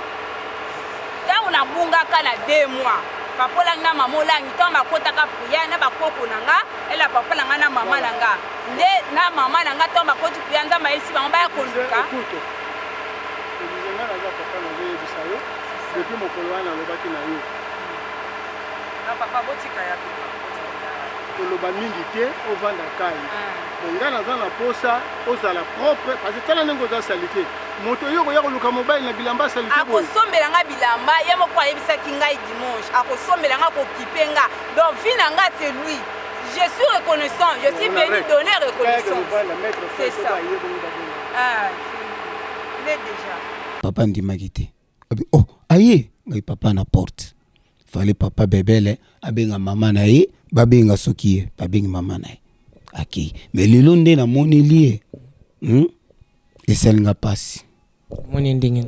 ntango nabungaka na 2 mois papa olangi na mama olangi ntango bakotaka priere na bakoko na nga ela papa na nga na mama na nga nde na mama na nga ntango bakoti priere nzambe ayebisi bango baya koluka nga naza papa nazoyebisa yo depuis mokolo wana alobaki na yo koloba mingi te ovanda kai nga naza na posa ozala propre parce que tala ndenge oza salite moto yo koya koluka mobile na bilamba salite boye akosombela nga bilamba ye moko ayebisaki ngai dimanche akosombela nga kokipe nga donc vi na nga c'est lui. Je suis reconnaissant, je suis venu donner reconnaissance. C'est ça. Ah, il est déjà. Papa ndimaki te. Oh, aye, ngai papa na porte. Fallait papa bebele abenga mama na ye, babenga soki, babenga mama na ye. Ok, mais lelo nde na moni lié. Esalinga pasi. Moni ndingin.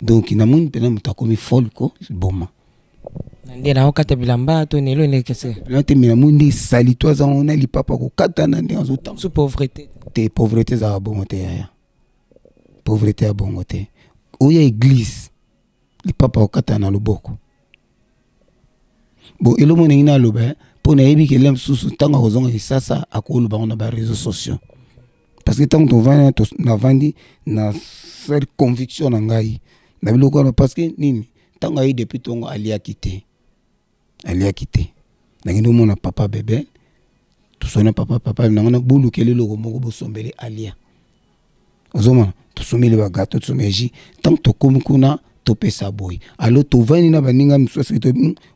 Donc na moni pena mutakomi folle ko, boma. Nde na okata bilamba to nelo nekese. Lante mina mundi sali toi za on a li papa ko kata na nde azotam. Sous pauvreté. Te pauvreté za bongote ya. Pauvreté a bongote. Oya église. Li papa ko kata na loboko. Bon elo mona ina loba pour na yebi ke lem susu tanga kozonga isasa akolo ba on a ba réseaux sociaux. Parce que tant qu'on va na vandi na faire conviction na ngai. Na biloko parce que nini tanga yi depuis tongo ali a quitté. Ali a quitté. Nangendo mona papa bébé. Tout sona papa nangana bulu kele loko moko bo sombele alia. Ozoma to someli ba gato to someji tant to komukuna to pesa boy. Allo to vani na baninga msose to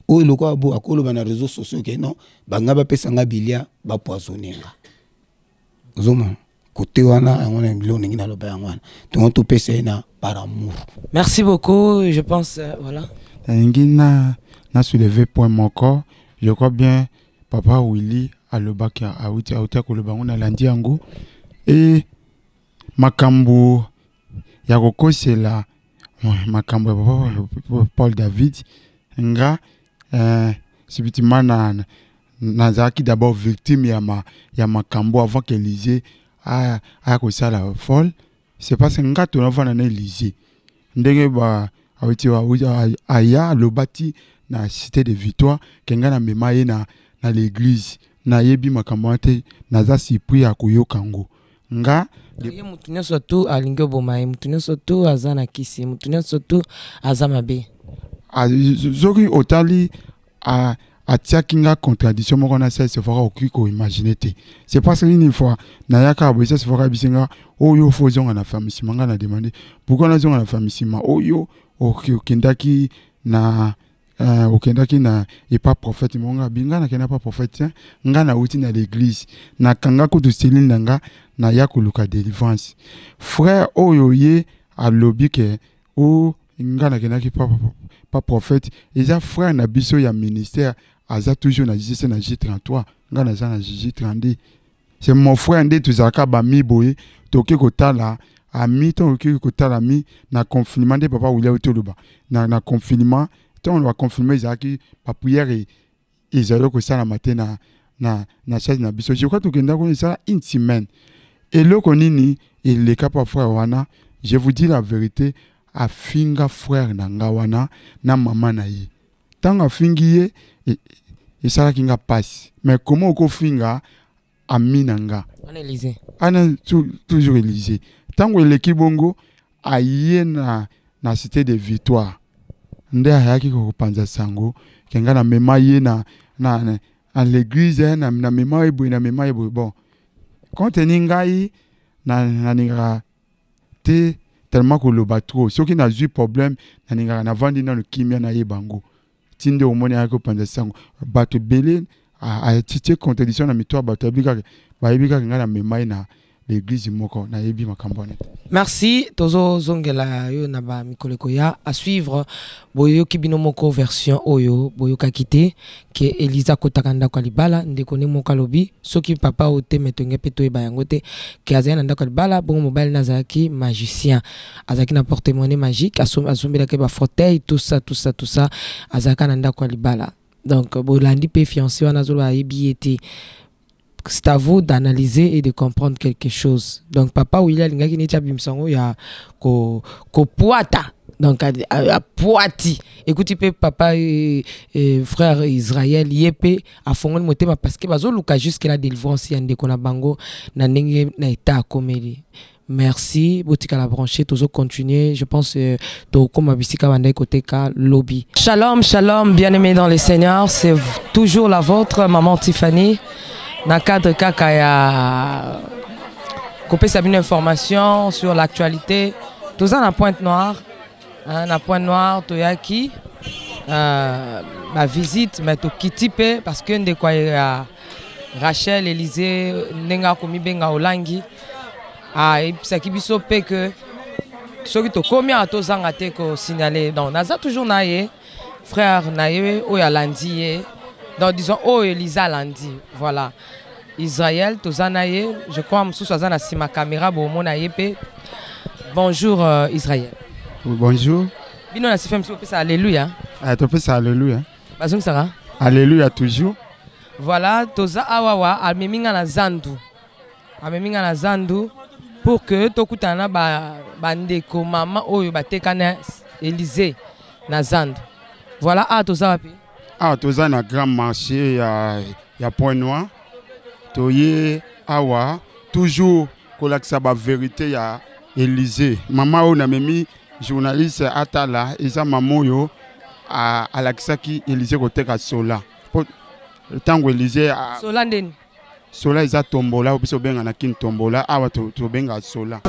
o loko abo akolo bana réseaux sociaux ke non banga ba pesa nga bilia ba poisonner. Ozoma côté wana on a million ngina lo ba ngwana. To pesa na par amour. Merci beaucoup, je pense voilà. Ngina na soulevé point mon corps. Je crois bien papa Willy à le bac à outi ko le bango na landi yango et makambo ya kokose la makambo ya papa Paul David nga subitement na zaki d'abord victime ya makambo avant qu'Élysée a ko sala folle. C'est parce que nga to na vana na Élysée ndenge ba awiti aya le bâti na cité de Victoire kenga na memaye na l'église na yebi makambo te na za sipri akoyoka ngo nga ye mutunya soto alingo bomaye mutunya soto azana kisi mutunya soto azamabe zoki otali a atiakinga contradiction moko na c'est fora okiko imaginer te. C'est parce que une fois na yaka boisa c'est fora bisinga oyo fozonga na famille simanga na demander pourquoi na zonga na famille sima oyo okendaki na okendaki na et pas prophète monga binga na kena pas prophète nga na uti na l'église na kanga ko to selin nga na yakuluka délivrance frère oyo ye a lobby ke o nga na kena ki pas prophète eza frère na biso ya ministère aza toujours na JC na J33 nga na za na J32 c'est mon frère ndé tuzaka ba mi boye toke ko tala ami ton ko tala mi na confinement de papa William Toluba na confinement on va confirmer Zaki papouyer et ils que ça la matin na chaise na biso je crois que kenda ko ça une semaine et le konini il est capable frère wana je vous dis la vérité a finga frère na ngawana na maman na yi tanga fingiye et ça qui nga passe mais comment ko finga ami nanga on Élysée ana toujours Élysée tango l'équipe bongo aye na cité de Victoire nde hayaki ko panza sango kenga na mema ye na l'église na mema ebo na mema ebo bon quand ngai na ninga te tellement que le batro ce qui n'a eu problème na ninga na vandi na le kimia na ye bango tinde o moni ko panza sango bato belé a tité contradiction na mitwa bato bika nga na mema na l'église moko na yebi makambone. Merci tozo zongela yo na ba mikoleko ya à suivre boyo kibino moko version oyo boyo kakite ke Elisa kotakanda kwa libala ndeko ne moka lobi soki papa ote metenge peto e bayangote ke azana ndako libala bon mobile nazaki magicien azaki na porte-monnaie magique asombela ke ba fauteuil tout ça azaka na ndako libala donc bolandi pe fiancé wana zo ba yebi c'est à vous d'analyser et de comprendre quelque chose. Donc papa William lingaki ni chabi msango ya ko poata donc à poati écoutez papa frère Israël yepé a fongoli motema parce que bazo luka jusque la délivrance yande kona bango na ndenge na état komeli. Merci, Boutika la branchée, toujours continuer. Je pense to comme bisika bande côté ka lobby. Shalom, shalom, bien-aimés dans les Seigneurs, c'est toujours la vôtre maman Tiffany. Dans le cadre kaka ya couper sa une information sur l'actualité Tous à la Pointe Noire, la Pointe Noire, Toyaki, ma visite, mais tout kitipé parce que de quoi Rachel, Élysée, Nenga Komi Benga Olangi, et ça qui biso pe que ceux qui te combien à tous ans à te signaler. Donc, Naza toujours naïe, frère naïe, Oya Landi, donc disons Elisa Landi, voilà. Israël, tous ans naïe, je crois que sous na si ma caméra, bon mon naïe pe. Bonjour Israël. Oui, bonjour. Bino na si fait monsieur ça alléluia. Ah, tu fais ça alléluia. Bazum Sarah. Alléluia toujours. Voilà, toza awawa ameminga na zandu. Ameminga na zandu pour que tokutana bandeko mama oyo batekana Élysée na zandu. Voilà, toza wapi. Toza na grand marché ya Point Noir. Toye awa toujours kolakisa ba vérité ya Élysée. Maman oyo na memi journaliste atala eza mamoyo alakisaki Élysée koteka sola. Tango Élysée sola ndeni. Sola eza tombola obiso benga na kin tombola awa to benga sola.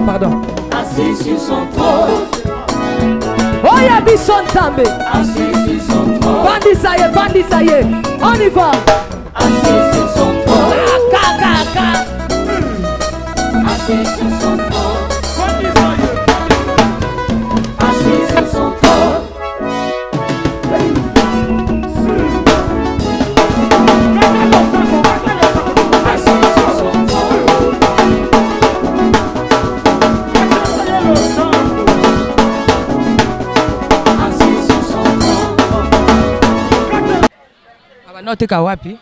Pardon. Assis sur son trône. Oh y'a Bisson Tambe. Assis sur son trône. Bandi ça y est, on y va. Assis sur son trône. Assis sur son trône. Assis sur son trône. Teka wapi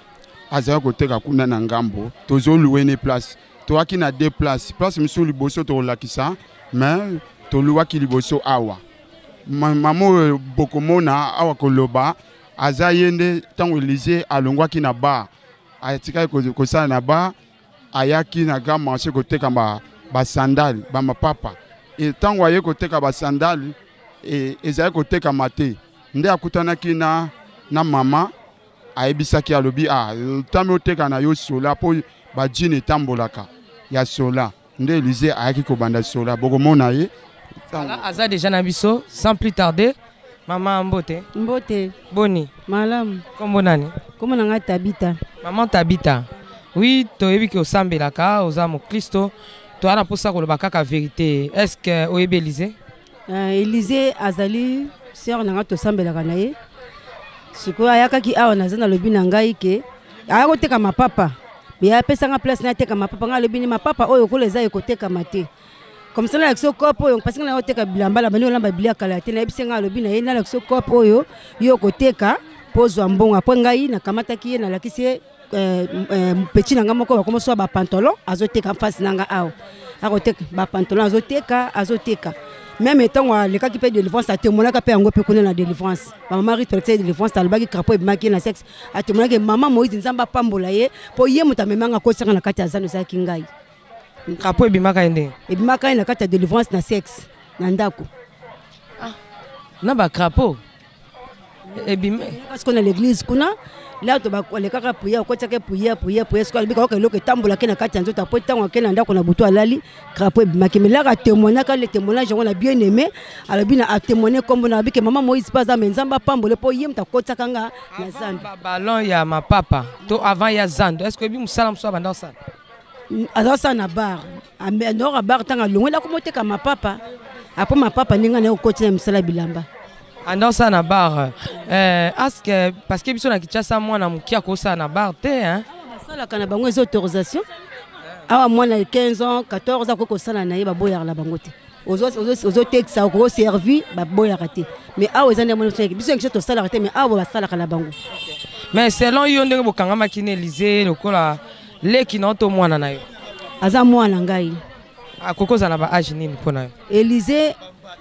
azaya koteka kuna na ngambo tozo louer place toaki na deux places place miso liboso to lakisa mais to luwaki liboso awa mamo bokomona awa koloba azayende tango Élysée alongwaki na ba atika ko sala na ba ayaki na grand marché koteka ba sandal ba mapapa et tango aye koteka ba sandal et ezaya koteka mate nde akutanaki na mama aebisaki alobi tami oteka na yo sola po ba jine tambolaka ya sola nde Élysée ayaki kobanda sola bokomona ye aza déjà na biso sans plus tarder maman mbote boni malamu kombo nani kombo nanga Tabita maman Tabita oui toyebi ke osambelaka oza mokristo toana posa koloba kaka vérité est-ce que oyebi Élysée Élysée azali sœur nanga tosambelaka na ye sikoyo ayakaki awa naza na lobi na ngai ke aya koteka mapapa me apesanga place na ateka mapapa nga lobi ni mapapa oyo kola eza ekotekama te comme ça na l'action corps parce que na oteka bilamba la bani olamba bilia kala te na bisenga lobi na ye na l'action corps oyo yo koteka pozo mbongo après ngai na kamata ki na lakisi petit nanga moko ba komoso ba pantalon azoteka face nanga awo akoteka ba pantalon azoteka même étant le cas qui paye de délivrance à témoigner ka paye ngo pe connait la délivrance maman rit traité de délivrance talbaki crapo e maki na sexe à témoigner que maman Moïse nzamba pambola ye po ye mutamemanga ko sanga na kati ya zano za kingai crapo e bimaka ende e bimaka na kati ya délivrance na sexe na ndako na ba crapo e bimaka parce qu'on a l'église kuna là to ba le kaka prière ko tsaka prière ce qu'on bika ko loke tambola ke na kati nzo ta po tango ke na ndako na butu alali crapo e bimaki mais là ka témoigner ka le témoignage on a bien aimé alors bina a témoigner comme na bika maman Moïse pas za menzamba pambole po yem ta ko tsaka nga na zando ballon ya ma papa to avant ya zando est-ce que bi musalam so banda ça alors ça na bar a nora bar tanga longo la ko moteka ma papa après ma papa ninga na ko tsena musala bilamba ando ça na bar parce que biso na Kinshasa mwana mukia ko ça na bar te hein sala kana bango les autorisation awa mwana 15 ans 14 ans ko sala na ye ba boya la bango te aux texte ko servi ba boya raté mais awa ezande mwana biso ngi to sala raté mais awa ba sala kana bango mais selon yo ndenge bokanga makine Élysée lokola leki na to mwana na yo aza mwana ngai akokoza na ba âge nini pona yo Élysée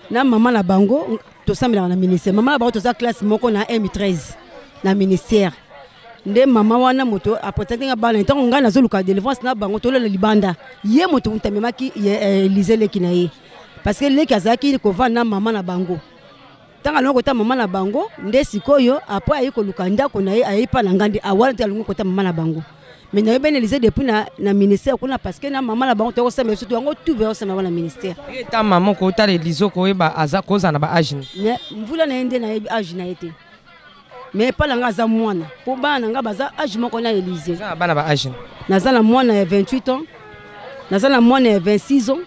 na mama na bango to sambela na ministère mama ba to za classe moko na M13 na ministère nde mama wana moto apotete nga bana ntango nga nazoluka délivrance na bango to le libanda ye moto untamemaki Élysée leki na ye parce que leki azaki ko vana mama na bango tanga longo ta mama na bango nde sikoyo après ayi ko luka ndako na ye ayi pa na ngandi awala ta longo ko ta mama na bango mais na ben Élysée depuis na ministère kuna parce que na mama na bango to ça mais surtout ngo tout vers ça na ministère et ta maman ko ta Élysée ko ba aza koza na ba âge ne mvula na ende na âge na été mais pas la nga za mwana po bana nga baza âge moko na Élysée za bana ba âge naza na mwana ya 28 ans naza na mwana ya 26 ans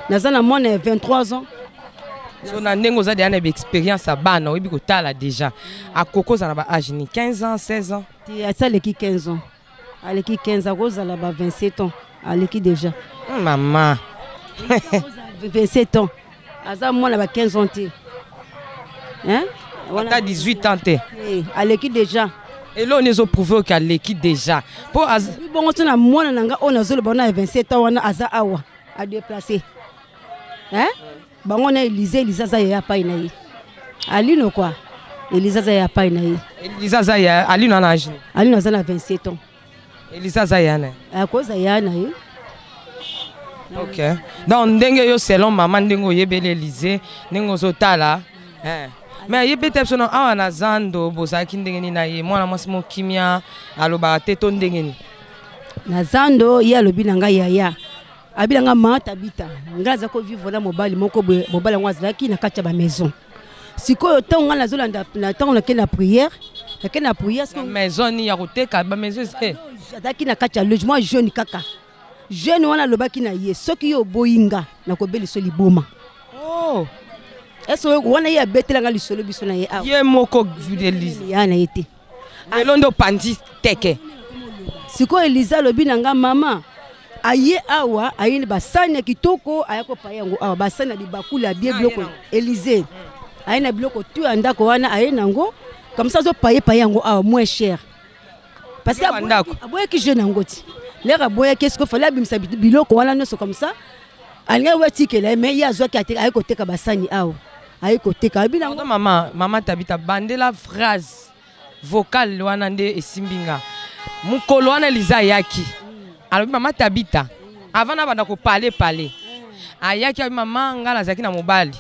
naza na mwana ya 23 ans so na ndengo za de ana expérience a bana obi ko tala déjà a kokoza na ba âge ni 15 ans 16 ans ti a ça les 15 ans aleki 15 ans koza la ba 27 ans aleki déjà maman 27 ans aza mwana ba 15 ans ti hein on a 18 ans te aleki déjà et là on est prouvé qu'à l'équipe déjà pour bon on na mwana nanga on azolo bana 27 ans wana aza awa a déplacer hein bango na Élysée za ya pa ina yi alino quoi Élysée za ya pa ina yi Élysée za ya alino na âge alino za na 27 ans Élysée za ya na a cause ya na yi OK donc ndenge yo selon maman ndenge oyebele Élysée ndenge zo tala hein mais ye peut-être sono awa na zando bozaki ndenge ni na ye mwana mwasi mo kimia aloba teto ndenge ni na zando ya lobi na ngai ya abilanga mata bita ngaza ko vivre na mobali moko mobali ngwazaki na kati ya ba maison sikoyo tonga na zolanda na tonga na prière na maison ni ya koteka ba maison c'est ataki na kati ya logement jeune kaka jeune wana lobaki na ye soki yo boyinga na ko beli so liboma oh eso wana ye betelanga lisolo biso na ye awa ye moko Élysée ya na yete elondo pandi teke sikoyo Élysée lobi na nga mama aye awa aye basani ya kitoko ayako pa yango awa basani ya bibakula bien biloko Élysée aye na biloko tu ya ndako wana aye nango comme ça zo paye pa yango awa moins cher parce que aboye ki jeune nango ti l'air aboye qu'est-ce qu'il fallait bimsa biloko wana nyonso comme ça alinga wati ke la mais ya zo ki aye ko teka basani awa aye ko teka bina ngo mama tabita bandela phrase vocale wana nde esimbinga mukolo wana liza yaki alors mama tabita avant na banda ko parler ayaki mama ngala zaki na mobali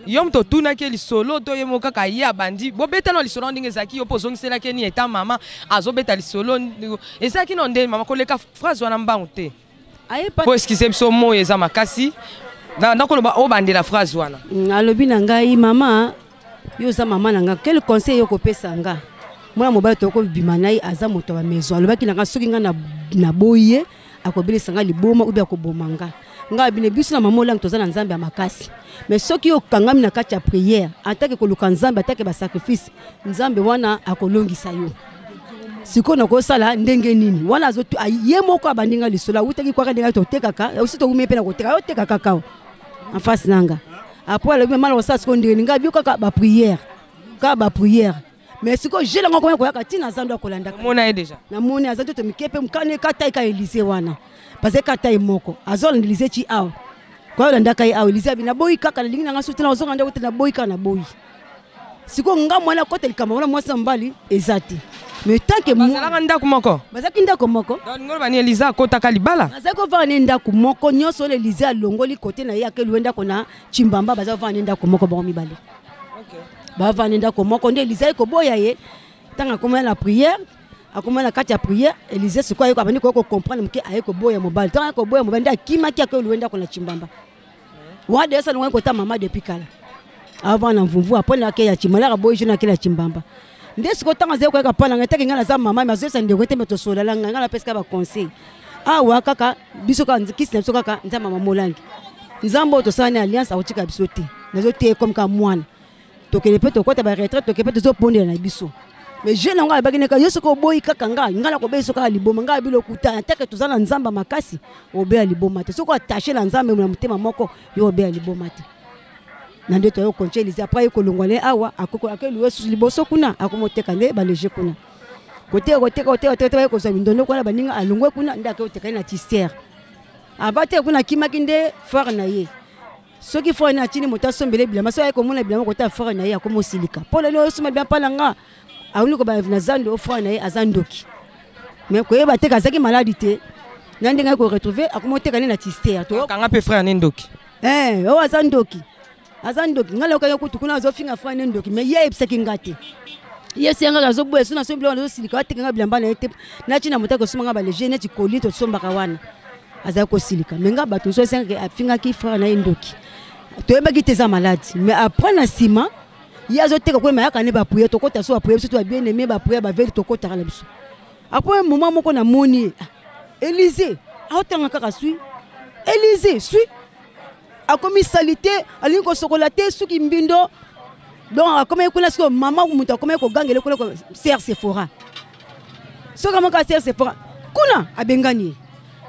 yom to tuna ke lisolo to yemo kaka ya bandi bo beta no lisolo ndinge zaki yo pozongisela ke ni eta mama azobeta lisolo ezaki no nde mama koleka phrase wana mbangu te aye pa po excuse biso moyo eza makasi na ko o bandela phrase wana alobi na ngai mama yo za mama na nga quel conseil yo ko pesa nga mwana mobali to ko bimanai aza moto wa maison alobaki na nga soki nga na boye akobelisa nga liboma ubi akobomanga nga bine biso na mama olang toza na nzambe ya makasi mais soki yo kangami na kati ya prière atake koluka nzambe atake ba sacrifice nzambe wana akolongisa yo siko na ko sala ndenge nini wana azotu ye moko abandinga lisola utaki kwa ndenge to tekaka aussi to umepe na ko teka yo teka kakao en face nanga. Après le mal au sas qu'on dit nga bio ka ba prière. Ka ba prière. Mais ce que j'ai là comment ko tina zando kolanda. Mona déjà. Na mona azando to mikepe mkane kata ka Élysée wana. Parce que kata moko. Azol Élysée ti aw. Kwa landa kai aw Élysée bina boy kaka lingi nga sutena ozonga ndako tena boy kana boy. Siko nga mwana kote likamona mwasa mbali ezati. Mais tant que moi bazalaka ndako moko bazaki ndako moko donc ngolo bani Eliza kotaka libala bazako vana ndako moko nyonso Eliza longoli kote na ya ke luenda kona chimbamba bazako vana ndako moko ba mibale OK ba vana ndako moko nde Eliza ko boya ye tanga koma la prière akoma na kati ya prière Eliza siko ayiko abandi ko comprendre mke ayiko boya mobile tanga ko boya mobile nda kima ki ko luenda kona chimbamba wa de ça loin kota mama depuis kala avant na mvuvu après la ke ya chimala ka boya jona ke la chimbamba ndesi ko tanga zeko ka pana ngata kinga na za mama mazo sa ndeko te meto sola langa ngala peska ba conseil awa kaka biso ka nzikisi biso kaka nza mama molangi nzambo to sana alliance autika biso te nazo te comme ka mwana to ke lepeto ko ta ba retraite to ke peto zo pondela na biso mais je nanga ba kineka yoso ko boyi kaka ngala ko beso ka liboma ngala bilo kuta take to zana nzamba makasi obe liboma te soko attacher la nzambe na mutema moko yo obe liboma te nande to yo konche Élysée après ko longole awa akoko akelu su liboso kuna akomoteka nde ba leger kuna côté ko sa mindono ko la baninga alongwe kuna ndaka oteka na tister abate kuna kimakinde fort na ye soki fort na tini motaso mbele bila maso ko mona bila ko ta fort na ye akomosilika pole lo suma bien palanga awuni ko ba na zando o fort na ye azandoki mais ko yeba teka zaki maladie nande nga ko retrouver akomoteka na tister to kanga pe frère nendoki o azandoki azandoki ngalo ka yokutu kuna azofinga frère nendoki mais ye epseki ngate ye senga gazo boye suna so bilo zo silika atenga bilamba na ete na china motako suma ngaba le jeune ti koli to somba kawana aza ko silika menga bato so senga afinga ki frère na ndoki to yeba ki teza malade mais après na sima ye azoteka ko mayaka ne ba prier to kota so ba prier surtout bien aimé ba prier ba veli to kota la biso après moment moko na moni Élysée aotanga kaka sui Élysée sui akomi salité alingi ko sokolate suki mbindo donc comme kuna siko mama muta comme ko gangele ko Sœur Sephora so kama ka Sœur Sephora kuna abengani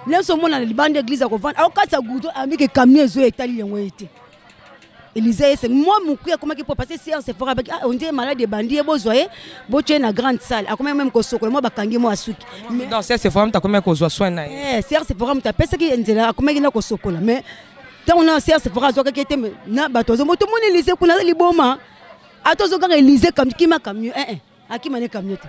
lenso mona libande église ko vendre au kata gudo amike camion zo etali yengo ete Élysée c'est moi mon cœur comment qui peut passer Sœur Sephora avec on dit malade bandi bozoye boche na grande salle akoma même ko sokola mo bakangi mo asuki non Sœur Sephora mta comme ko zo soin na Sœur Sephora mta pesa ki nzela akoma ki na ko sokola mais tant on a Sœur Sephora zo ka kete na batozo moto moni Élysée kuna liboma atozo ka Élysée comme qui m'a camion akima ne camion te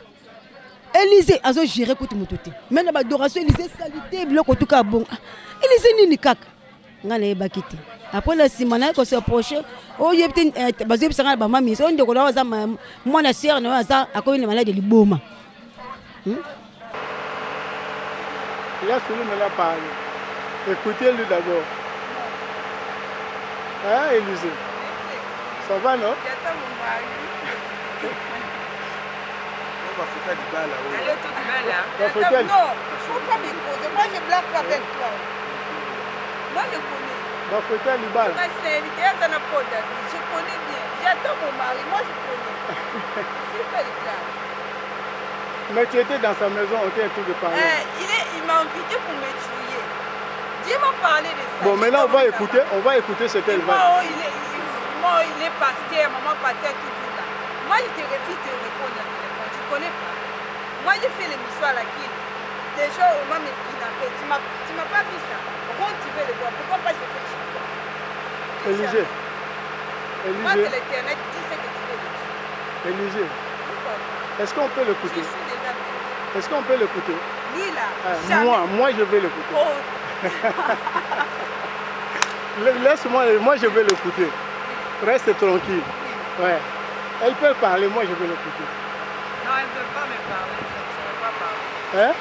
Élysée azo gérer ko tumotote mais na adoration Élysée salité biloko tuka bon Élysée nini kaka ngana ebakite après la simana ko se approcher o yebte bazo bisanga ba mami so ndeko la waza mwana sœur na waza akoyi malade liboma il a celui me l'a parlé écoutez-le d'abord hein Élysée ça va non Non, faut pas m'écouter. Moi, je blague pas avec toi. Moi, je connais. Je connais bien. J'attends mon mari. Moi, je connais. C'est pas les blagues. Mais tu étais dans sa maison, on t'a tout de parler. Il m'a invité pour me tuer. Dieu m'a parlé de ça. Bon, maintenant, on va écouter ce qu'elle va. Moi, il est pasteur, maman pasteur, tout là. Moi, je te refuse de répondre à téléphone. Tu connais pas. Moi, j'ai fait l'émission à la Guine. Déjà, on m'a kidnappé. Tu m'as pas vu ça. Pourquoi tu veux le voir? Pourquoi pas je fais ça? Élysée. Moi, c'est l'éternel, dis ce que tu veux dire. Élysée. Est-ce qu'on peut l'écouter? Est-ce qu'on peut l'écouter? Lui, là. Moi, je vais l'écouter. Oh. Laisse-moi, moi, je vais l'écouter. Reste tranquille. Ouais. Elle peut parler, moi, je vais l'écouter. Non, elle ne veut pas me parler. Je ne veux pas parler. Hein?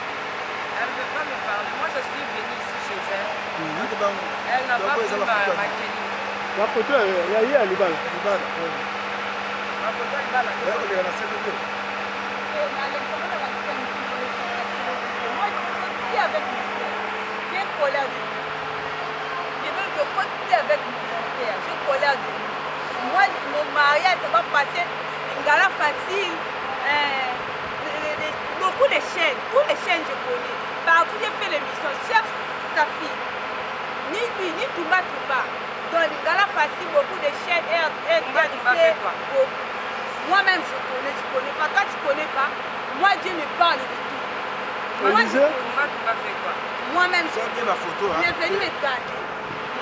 Elle ne veut pas me parler. Moi, je suis venue ici chez elle. Elle n'a pas vu ma tenue. La photo, il y a eu à Libala. Ma photo, elle va là. Moi, je suis avec mon père. J'ai collé à lui. Je veux que quand tu es avec mon père, j'ai collé à lui. Moi, mon mariage, ça va passer une gala facile. Beaucoup de chaînes, tous les chaînes je connais. Partout j'ai fait l'émission, chef sa fille. Ni lui, ni Touba Touba. Dans les gars facile, beaucoup de chaînes moi-même je connais, tu connais pas. Quand tu connais pas, moi Dieu me parle de tout. Moi, moi-même je connais ma photo. Il est venu me garder.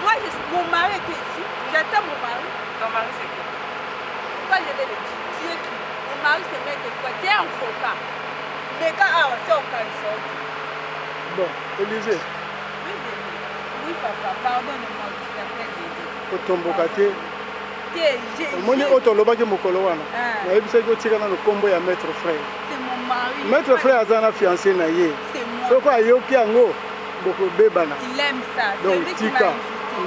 Moi, mon mari était ici. J'attends mon mari. Ton mari c'est qui? Quand je vais le dire, tu es qui? Mon mari c'est maître quoi? C'est un avocat. Mais quand c'est au cas bon, Élisée. Oui, papa, pardonne-moi, je t'appelle Dédé. Otombokate. Moni otolobaki mokolo wana. Nayebisa ko tika na lokombo ya maître frère. C'est mon mari. Maître frère azana fiancé na ye. C'est moi. Soko ayoki yango boko bebana. Il aime ça. Donc tika.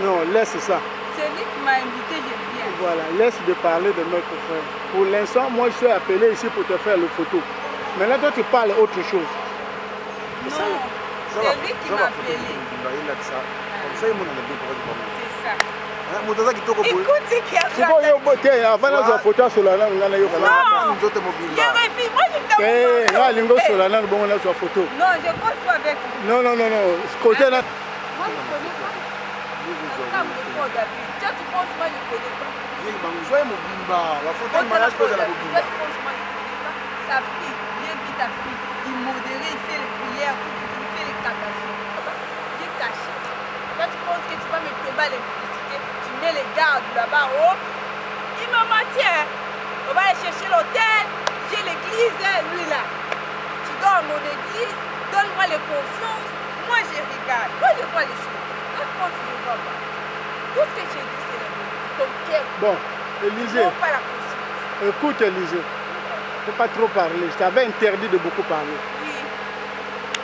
Non, laisse ça. C'est lui qui m'a invité, je viens. Voilà, laisse de parler de maître frère. Pour l'instant, moi je suis appelé ici pour te faire le photo. Maintenant toi tu parles autre chose. Non, c'est lui qui m'a appelé. C'est ça. Écoute ce qu'il y a. C'est bon, il y a avant la photo sur la langue. Non, il y a Non, je compte pas avec lui. Non. Côté là. Moi, je ne connais pas. Tu penses moi, je ne connais pas. Sa fille, j'ai vu ta fille. Il modérait, il fait les prières, il fait les catastrophes. J'ai caché. Toi, tu penses que tu vas me tomber les publicités, tu mets les gardes là-bas, oh. Il m'a menti, hein. On va aller chercher l'hôtel, j'ai l'église, lui là. Tu dors à mon église, donne-moi les confiances. Moi, je regarde. Moi, je vois les choses. Toi, tu penses que je ne vois pas. Tout ce que j'ai dit, c'est la vérité. Ton cœur. Bon, Élisée. Non, pas la conscience. Écoute, Élisée. Il ne faut pas trop parler. Je t'avais interdit de beaucoup parler. Oui.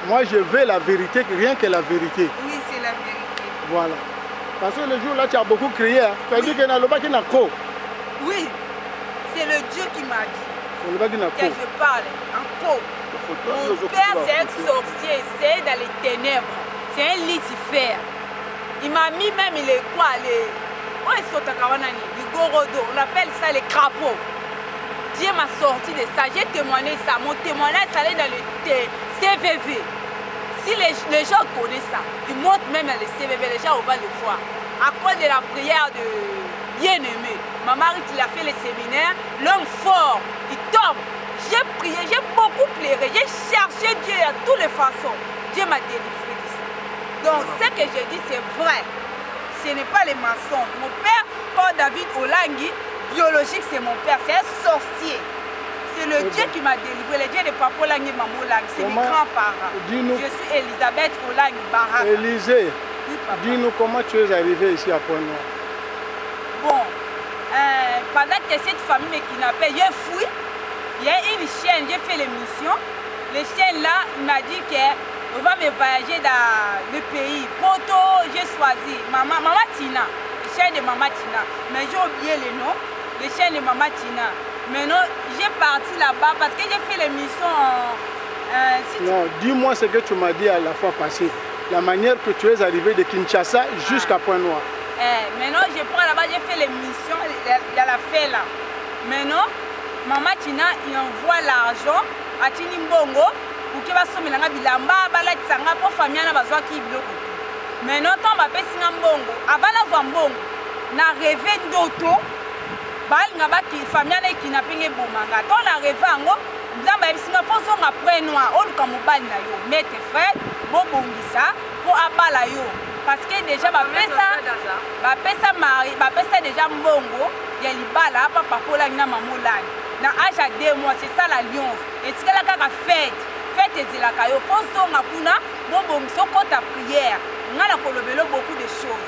Moi, je veux la vérité, rien que la vérité. Oui, c'est la vérité. Voilà. Parce que le jour là, tu as beaucoup crié. Hein. Tu as dit qu'il y a un co. Oui. C'est le Dieu qui m'a dit que je parle en co. Mon père, c'est un sorcier. C'est dans les ténèbres. C'est un Lucifer. Il m'a mis même les quoi, les... On appelle ça les crapauds. Dieu m'a sorti de ça, j'ai témoigné ça. Mon témoignage, ça allait dans le CVV. Si les gens connaissent ça, ils montent même dans le CVV, les gens vont le voir. À cause de la prière de bien-aimé, ma mari qui a fait le séminaire, l'homme fort, il tombe. J'ai prié, j'ai beaucoup pleuré, j'ai cherché Dieu à toutes les façons. Dieu m'a délivré de ça. Donc ce que je dis, c'est vrai. Ce n'est pas les mensonges. Mon père, Paul David Olangi, biologique, c'est mon père, c'est un sorcier. C'est le Dieu qui m'a délivré, le Dieu de Papa Olangi et Maman Olangi, c'est mes grands-parents. Je suis Elisabeth Olangi Baraka. Élisée, dis-nous comment tu es arrivée ici à Pointe-Noire. Bon, pendant que cette famille me kidnappait, j'ai fui. Il y a une chaîne, j'ai fait l'émission. Le chaîne là, il m'a dit qu'on va me voyager dans le pays. Poto, j'ai choisi Maman Tina. Chaîne de Maman Tina, mais j'ai oublié le nom, les chaînes de Maman Tina. Maintenant, j'ai parti là-bas parce que j'ai fait l'émission non, dis-moi ce que tu m'as dit à la fois passée. La manière que tu es arrivé de Kinshasa jusqu'à Pointe-Noire. Maintenant, je prends là-bas, j'ai fait l'émission, il y a la fête là. Maintenant, Maman Tina, il envoie l'argent à Tini Mbongo pour qu'il va sommer la bilamba, balatisanga pour famille na bazwa ki biloko. Maintenant, quand je suis Mbongo, avant la Mbongo, na rêvé d'auto, balinga baki famille qui n'a pas bomanga. Quand on a rêvé ango, nzamba ebisinga poso nga Pointe-Noire, on ka mobali na yo, maître frère, bo bongisa pour abala yo. Parce que déjà ba pesa mari, ba pesa déjà Mbongo, ya libala papa pola na mamolani. Na âge à 2 mois, c'est ça l'alliance. Et c'est là kaka fête ezilaka yo poso nga kuna bo bongisa ko ta prière. On a beaucoup de choses.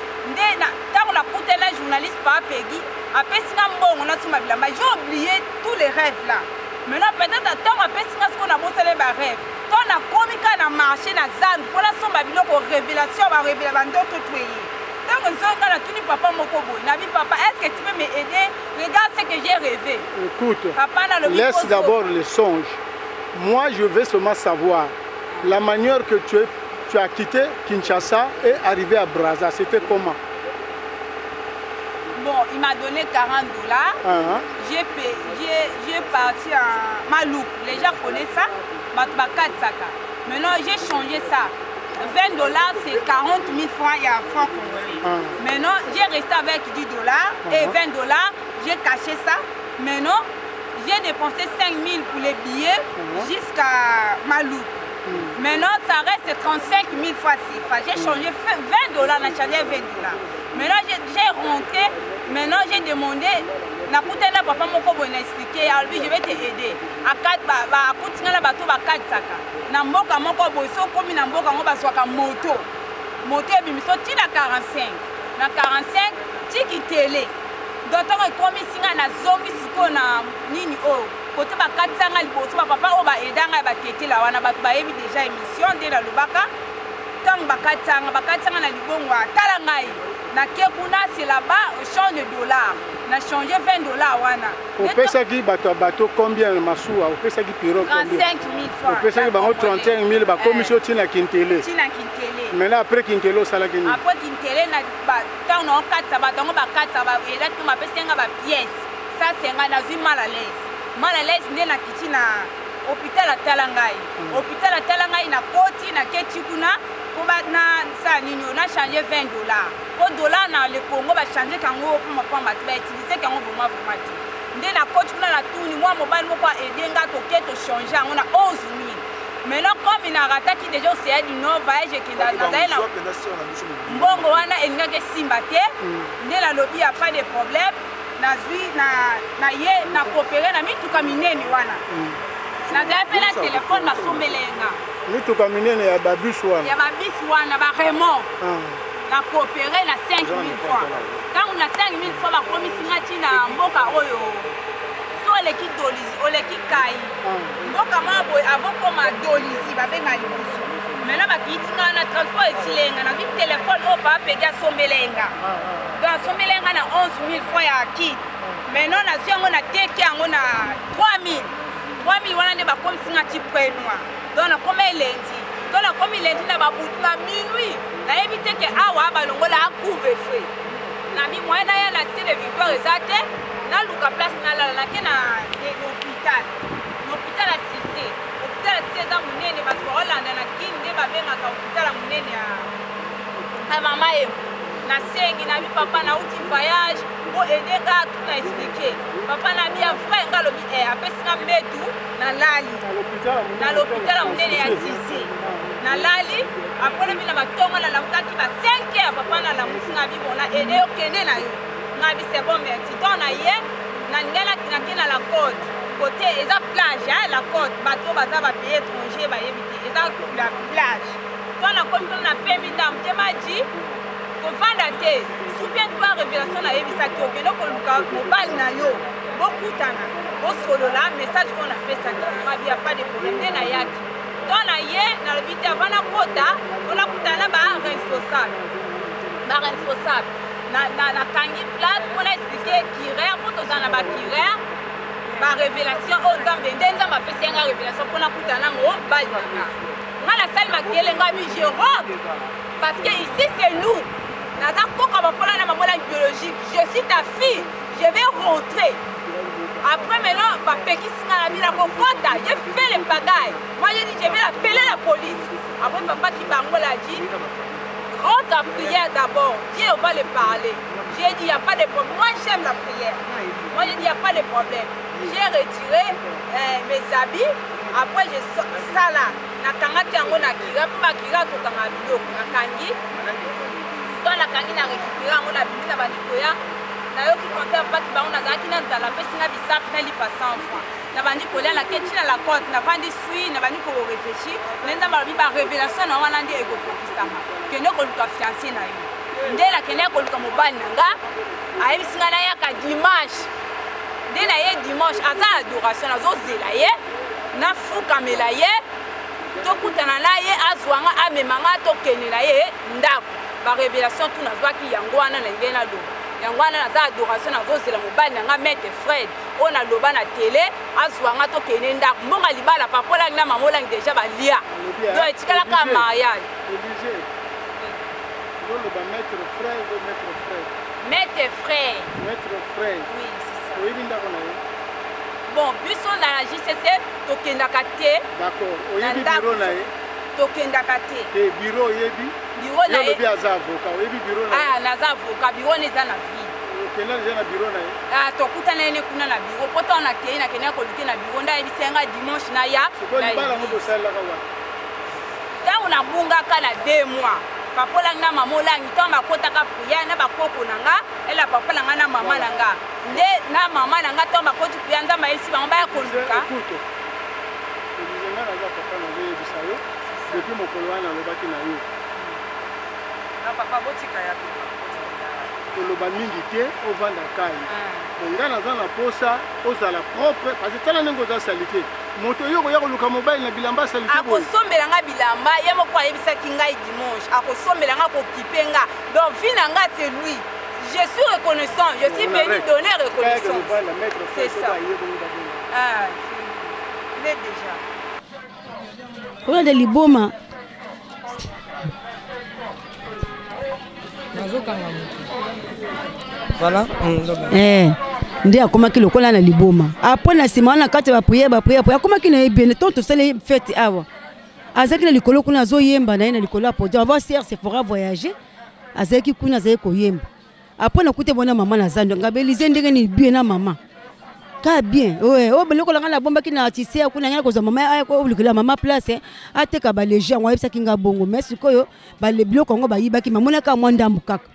Quand on a écouté la journaliste par Peggy, après j'ai oublié tous les rêves là. Maintenant, peut-être quand on a bossé les rêves, quand on a commis, quand on a marché dans Zan, pour la somme de révélation, dans d'autres pays. Donc, on a tout papa Mokobo. Papa, est-ce que tu peux m'aider? Regarde ce que j'ai rêvé. Écoute, laisse d'abord les songes. Moi, je veux seulement savoir la manière que tu as quitté Kinshasa et arrivé à Brazza. C'était comment? Bon, il m'a donné $40. J'ai parti en Maloup. Les gens connaissent ça. Maintenant, j'ai changé ça. $20, c'est 40 000 francs, il y a francs congolais. Maintenant, j'ai resté avec $10 et $20, j'ai caché ça. Maintenant, j'ai dépensé 5 000 pour les billets jusqu'à Malou. Maintenant, ça reste 35 000 fois CFA. J'ai changé $20, on a changé $20. Maintenant, j'ai rentré, maintenant j'ai demandé. Na kutana papa moko boye na expliquer alors je vais te aider akat ba akutinga bato ba katsaka na mboka moko boye so komi na mboka ngo baswaka moto ebimiso tina 45 na 45 tiki télé docteur ekomi singa na zongi siko na nini o kote ba katsanga liboso papa o ba edanga ba tetela wana bato ba yebi déjà émission de la lubaka tant ba katsanga na libongo atala ngai na kekuna c'est là-bas au champ de dollars. Na changé $20 wana. Au pesaki bato combien masuwa? Au pesaki pirogue 35 000 francs. Au pesaki bango 35 000 ba commission tina Kintele. Tina Kintele. Maintenant après Kintele sala kini. Après Kintele na ba tant on katsa ba tango ba katsa ba ela ki ma pesenga ba pièce. Ça c'est nga na zui mal à l'aise. Mal à l'aise ndé na kitina hôpital atalangai. Hôpital atalangai na koti na ketikuna pour na ça nini on a changé $20. Au dollar dans le Congo va changer quand on va utiliser quand on va mater. Dès la coach on a tout ni moi mobile moi aider nga to keto changer on a 11 000. Mais là comme il a raté qui déjà c'est du nord voyage qui dans la mbongo wana enga ke simbate dès la lobby a pas de problème na zui na ye na coopérer na mituka minene wana. Na appelé la téléphone na sombelenga. Mituka minene ya babus wana. Ya babus wana ba Raymond. Na coopérer na 5 000 francs. Quand on a 5 000 francs, la commission na mboka oyo. So le ki dolisi, o le ki kai. Mboka mabo avant comme a dolisi ba benga liboso. Mais là ba kitinga na transport esilenga na bi téléphone o ba pega sombelenga. Dans sombelenga na 11 000 francs ya ki. Maintenant na siongo na teke yango na 3 000. 3 000 wana ne ba commission ti prenwa. Donc na comme lundi. Donc la comme lundi na ba bout na minuit. Na éviter que awa balongola couvre feu na mi moyen ya la cité de Victoire ezate na luka place na la ke na l'hôpital assisté hôpital za munene ba Holanda na kinde ba benga ka hôpital munene ya mama e na sengi na mi papa na uti voyage pour aider ga tout na expliquer papa na mi a frère ngalo bi apesina medu na lali na l'hôpital munene ya Sisi na lali après le batongo la mutaki ba 5 heures papa na la musinga bibona aider okende na yo ngabi c'est bon merci ton na ye na ngala kina la côte côté eza plage la côte bato baza ba pays étranger ba yebiti eza la plage ton na comme ton na pemi ndam temaji ko vanda te soupien toi révélation na yebisa ki okende ko luka mobile na yo bokutana bo solo la message qu'on a fait ça ngabi a pas de problème na yaki dans la ye na le bité avant la quota on a kutana ba responsable na kangi place on a expliqué kirer pour tous na ba kirer ba révélation au zambe ndenza ba pesi nga révélation pour na kutana mo balanga nga la salle makele nga mi je robe parce que ici c'est nous na za koka ba pona na mamola biologique je suis ta fille je vais rentrer. Après maintenant, j'ai fait les bagailles. Moi j'ai dit je vais appeler la police. Après papa qui l'a dit, rentre à prière d'abord. Dieu va le parler. J'ai dit il n'y a pas de problème. Moi j'aime la prière. Moi j'ai dit il n'y a pas de problème. J'ai retiré mes habits. Après j'ai ça là. Na kangaki yango na kira pour kira to kanga biloko na kangi. Dans la kangi na récupérer yango na bimi na banikoya. Na yo ki compter pas ki ba on azaki na nzala pesi na bisap na lipa 100 francs na bandi kolia na keti na la côte na vandi sui na bandi ko réfléchir nenda ba ba révélation na wana ndi ego kokisama kene ko luka fiancé na yo ndela kene ko luka mobali nanga ayi singa na ya ka dimanche ndela ye dimanche aza adoration azo zela ye na fuka mela ye to kutana na ye azwanga amemanga to kenela ye ndako ba révélation tout na zwaki yango wana na ngena do yangwana na za adoration na zozela mobali nanga maître Fred on a loba na télé azwanga to kene ndako mbonga libala papola na mamola déjà balia do etikala ka mariage obligé le ba maître Fred maître Fred oui c'est ça oui ndako na bon biso na la JCC to kenda kate d'accord oyebi bureau na ye tokendaka te bureau yebi bureau na ye aza avocat yebi bureau na naza avocat bureau neza na ville okenda neza na bureau na ye tokutana ye kuna na bureau po ntango nakende koluke na bureau nde ayebisenga dimanche na ya libala ngo bosalelaka wa ntango nabungaka na 2 mois papa olangi na mama olangi ntango bakotaka priere na bakoko na nga ela papa na nga na mama na nga nde na mama na nga ntango bakoti priere nzambe ayebisi bango baya koluka nga naza papa nazoyebisa yo depuis mokolo wana alobaki na yo papa botika ya koloba mingi te ovanda kai nga naza na posa ozala propre parce que tala ndenge oza salite moto oyo koya koluka mobali na bilamba salite akosombela nga bilamba ye moko ayebisaki ngai dimanche akosombela nga kokipe nga donc vi na nga c'est lui je suis reconnaissant je suis venu donner reconnaissance c'est ça il est déjà on a de liboma voilà nde akomaki lokola na liboma apres na nsima wana kati ya bapriere akomaki na ye bien ntango tosali fete awa azalaki na likolo kuna azoyemba na ye na likolo ya podium avant ser Sephora voyager azalaki kuna azali koyemba apres nakute bona mama na zando nga belize ndenge ni bien na mama ka bien oyo biloko nga nabombaki na tise kuna ngana kozwa mama akolikela mama place ateka baleger yango ayebisaki nga bongo mais sikoyo biloko yango bayibaki mamonaka mwa ndambu kaka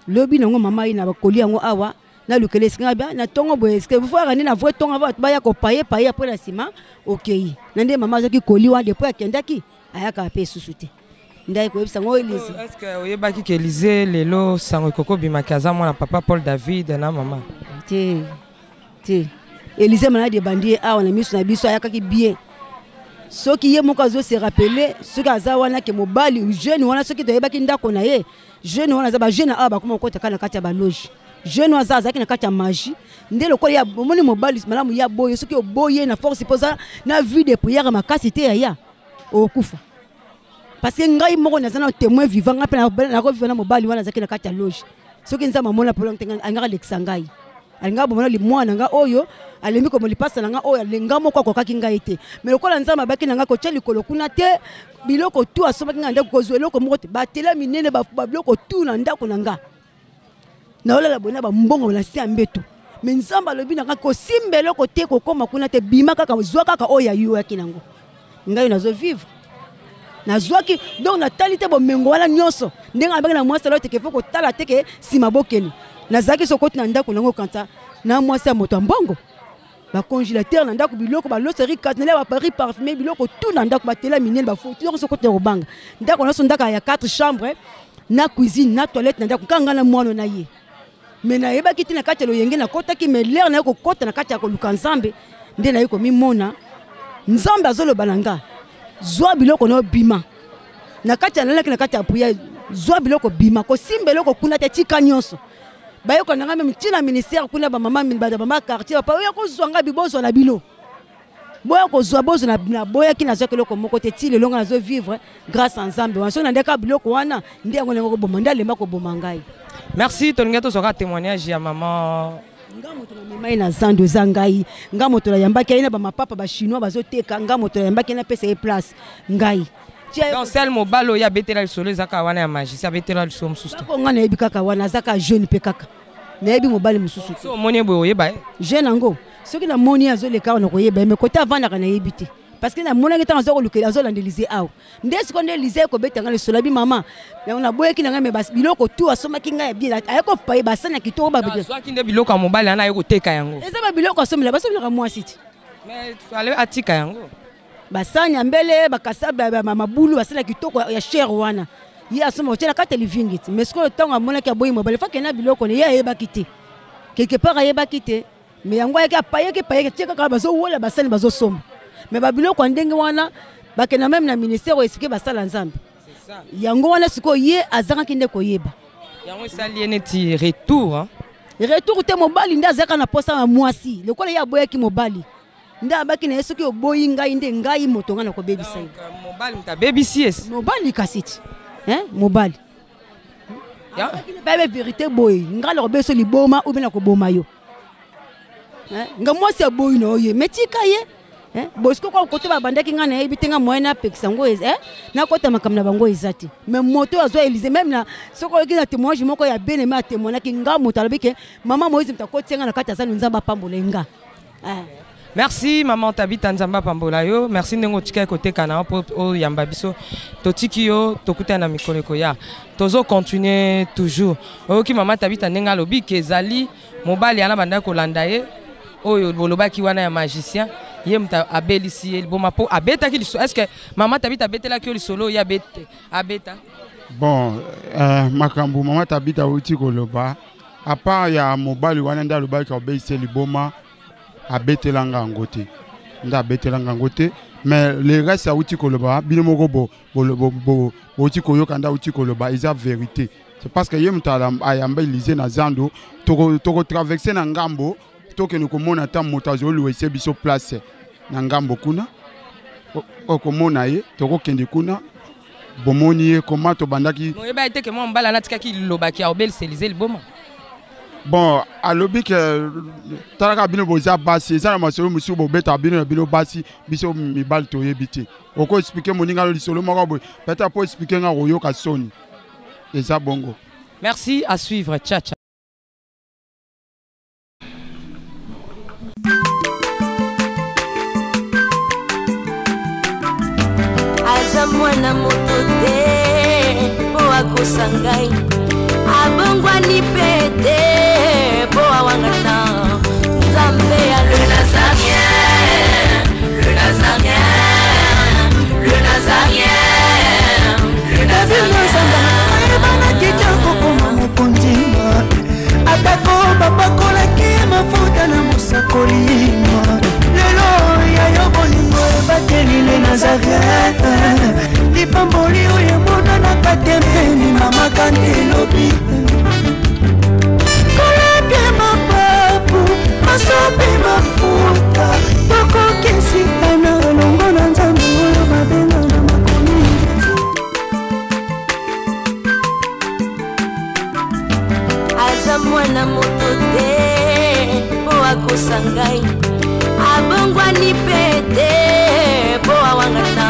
lobi nango mama ye na bakoli yango awa na lukele singa bien na tongo boye ce que vous voyez na vrai tongo va ba ya ko paye après la ciment OK nande mama zaki koli wa depuis akendaki ayaka pe susute ndai ko ebisa ngo Elise est-ce que oyebaki ke Elise lelo sango koko bimakaza mwana papa Paul David na mama te Elise mana de bandie awa na miso na biso ayaka ki bien soki ye moko azo se rappeler soki aza wana ke mobali jeune wana soki toyebaki ndako na ye jeune wana za ba jeune aba bakoma kota kana kati ya ba loge jeune wana za na kati ya magie nde lokolo ya bomoni mobali malamu ya boye soki oboye na force poza na vie de prière makasi te ya okufa parce que ngai moko na zana témoin vivant ngape na ko vivant na mobali wana za na kati ya loge soki nza mamona polong tenga angaka leksangai alinga bomona li mwana nga oyo alembi ko molipasa nga oyo alenga moko akokaki ngai te mais lokola nzama baki nga ko tsheli kolo kuna te biloko tu asomaki nga ndako kozwe loko moko te batela minene ba biloko tu na ndako na nga na ola la bona ba mbongo na si ambeto mais nzamba lobi na nga ko simbelo ko te ko koma kuna te bima kaka zwa kaka oyo ayo yaki nango ngai nazo vivre na zwaki donc na talite bo mengo wala nyoso ndenga abaki na mwasa lote ke foko tala teke sima bokeni na zaki sokoti na ndako nango kanta na mwasa moto mbongo ba congélateur na ndako biloko ba loserie kat na ba paris parfumé biloko tout na ndako batela minene ba foto donc sokoti na banga ndako na so ndaka ya 4 chambres na cuisine na toilette na ndako kanga na mwana na ye mais na yeba kiti na kati ya loyenge na kota ki mais l'air na ko kota na kati ya ko luka nzambe nde na yiko mimona nzambe azoloba nanga zwa biloko no bima na kati ya nalaki na kati ya prière zwa biloko bima ko simbelo ko kuna te tika nyonso bayoko nanga même tina ministère kuna ba mama min ba mama quartier pa oyo ko zwanga bibozo na bilo boya ko zwa bozo na boya ki na zwa keloko moko te ti lelonga nazo vivre grâce à nzambe wanso na ndeka biloko wana ndi yango ngo bomanda lemba ko bomangai. Merci tolinga to soka témoignage ya maman ngamoto na mema na zando zangai ngamoto la yambaki ina ba mapapa ba chinois bazoteka ngamoto la yambaki na pesa e place ngai donc celle mobalo ya betela le solo zaka wana ya magie ça betela le som susto ko ngana yebi kaka wana zaka jeune pe kaka na yebi mobali mususu so moni boye ba jeune ngo soki na moni azoleka wana ko yeba mais kota vanda kana yebite parce que na mona ngeta azoko lukela azolandelize aw ndesi ko ndelize ko betanga le solo bi mama ya na boye kinanga me bas biloko tu asoma kinga ya bien ayako paye basana kitoko ba bete so kinde biloko ya mobali ana ayeko teka yango eza ba biloko asomela basomela moi siti mais ale atika yango basanya mbele bakasa ba mabulu basala kitoko ya cher wana ye asoma otela kata livingiti mais ko tonga mona ka boye mobali fa kena biloko ne ye ba kite quelque part ye ba kite mais yango ya paye ke tika ka bazo wala basani bazo somba mais ba biloko ndenge wana bakena même na ministère esike basala nzambe c'est ça yango wana siko ye azaka kinde ko yeba yango sali neti retour retour te mobali nda azaka na posa na mwasi lokola ya boya ki mobali nda abaki na yeso ki oboyi ngai nde ngai motonga na ko bebisa mobali mta bebisi yes mobali kasiti mobali ya ba vérité boy ngala ko beso liboma ou bien ko boma yo nga mwasi aboyi no ye metika ye Bosco ko côté ba bandaki nga na ebitenga moyen na peksango na kota makamna bango ezati mais moto azo Élysée même na soko ki na témoignage moko ya bien aimé a témoigner ki nga moto alobike maman Moïse mtakotenga na kata za nzamba pambolenga. Merci maman Tabita Nzamba pambola yo, merci ndengo tika côté kana po yamba biso totiki yo tokuta na mikoleko ya tozo continuer toujours oki maman Tabita ndenga lobi kezali mobali ana banda ko landaye oyo bolobaki wana ya magicien yemta abelisi boma po abeta ki est-ce que maman Tabita betela ki solo ya bete abeta bon makambu maman Tabita uti koloba à part ya mobali wana nda lobaki obelisi liboma abetelanga ngote nda abetelanga ngote mais les restes uti koloba bino moko bo uti koyoka nda uti koloba isa vérité c'est parce que yemta ayamba Élysée na zando toko traverser na ngambo toke nous komona ta motazo louese biso place na ngambo kuna okomona ye toko kende kuna bomoni ye koma to bandaki moyeba ete ke mo mbala na tikaki lobaki a obel Élysée liboma bon alobi ke taraka bino boza basi ça na masolo musu bo beta bino basi biso mibal to yebiti oko expliquer moninga lo lisolo moko bo peut-être pour expliquer nga royo ka soni et ça bongo. Merci, à suivre, ciao ciao. Mwana moto te po akosangai abongwa ni pete po awangana Nzambe ya le Nazarien le Nazarien le Nazarien le Nazarien bana kitoko koma mokondima atako babakolaki mafuta na mosakolima lelo ya yobolingo ebateli le Nazarien lipamboli oyo mona na katempeni mama kandelobi koleke mapapu masope mafuta tokokisitana longo na Nzambe oyo babenga na makomi aza mwana moto te po akosangai abongwa ni pete po awangana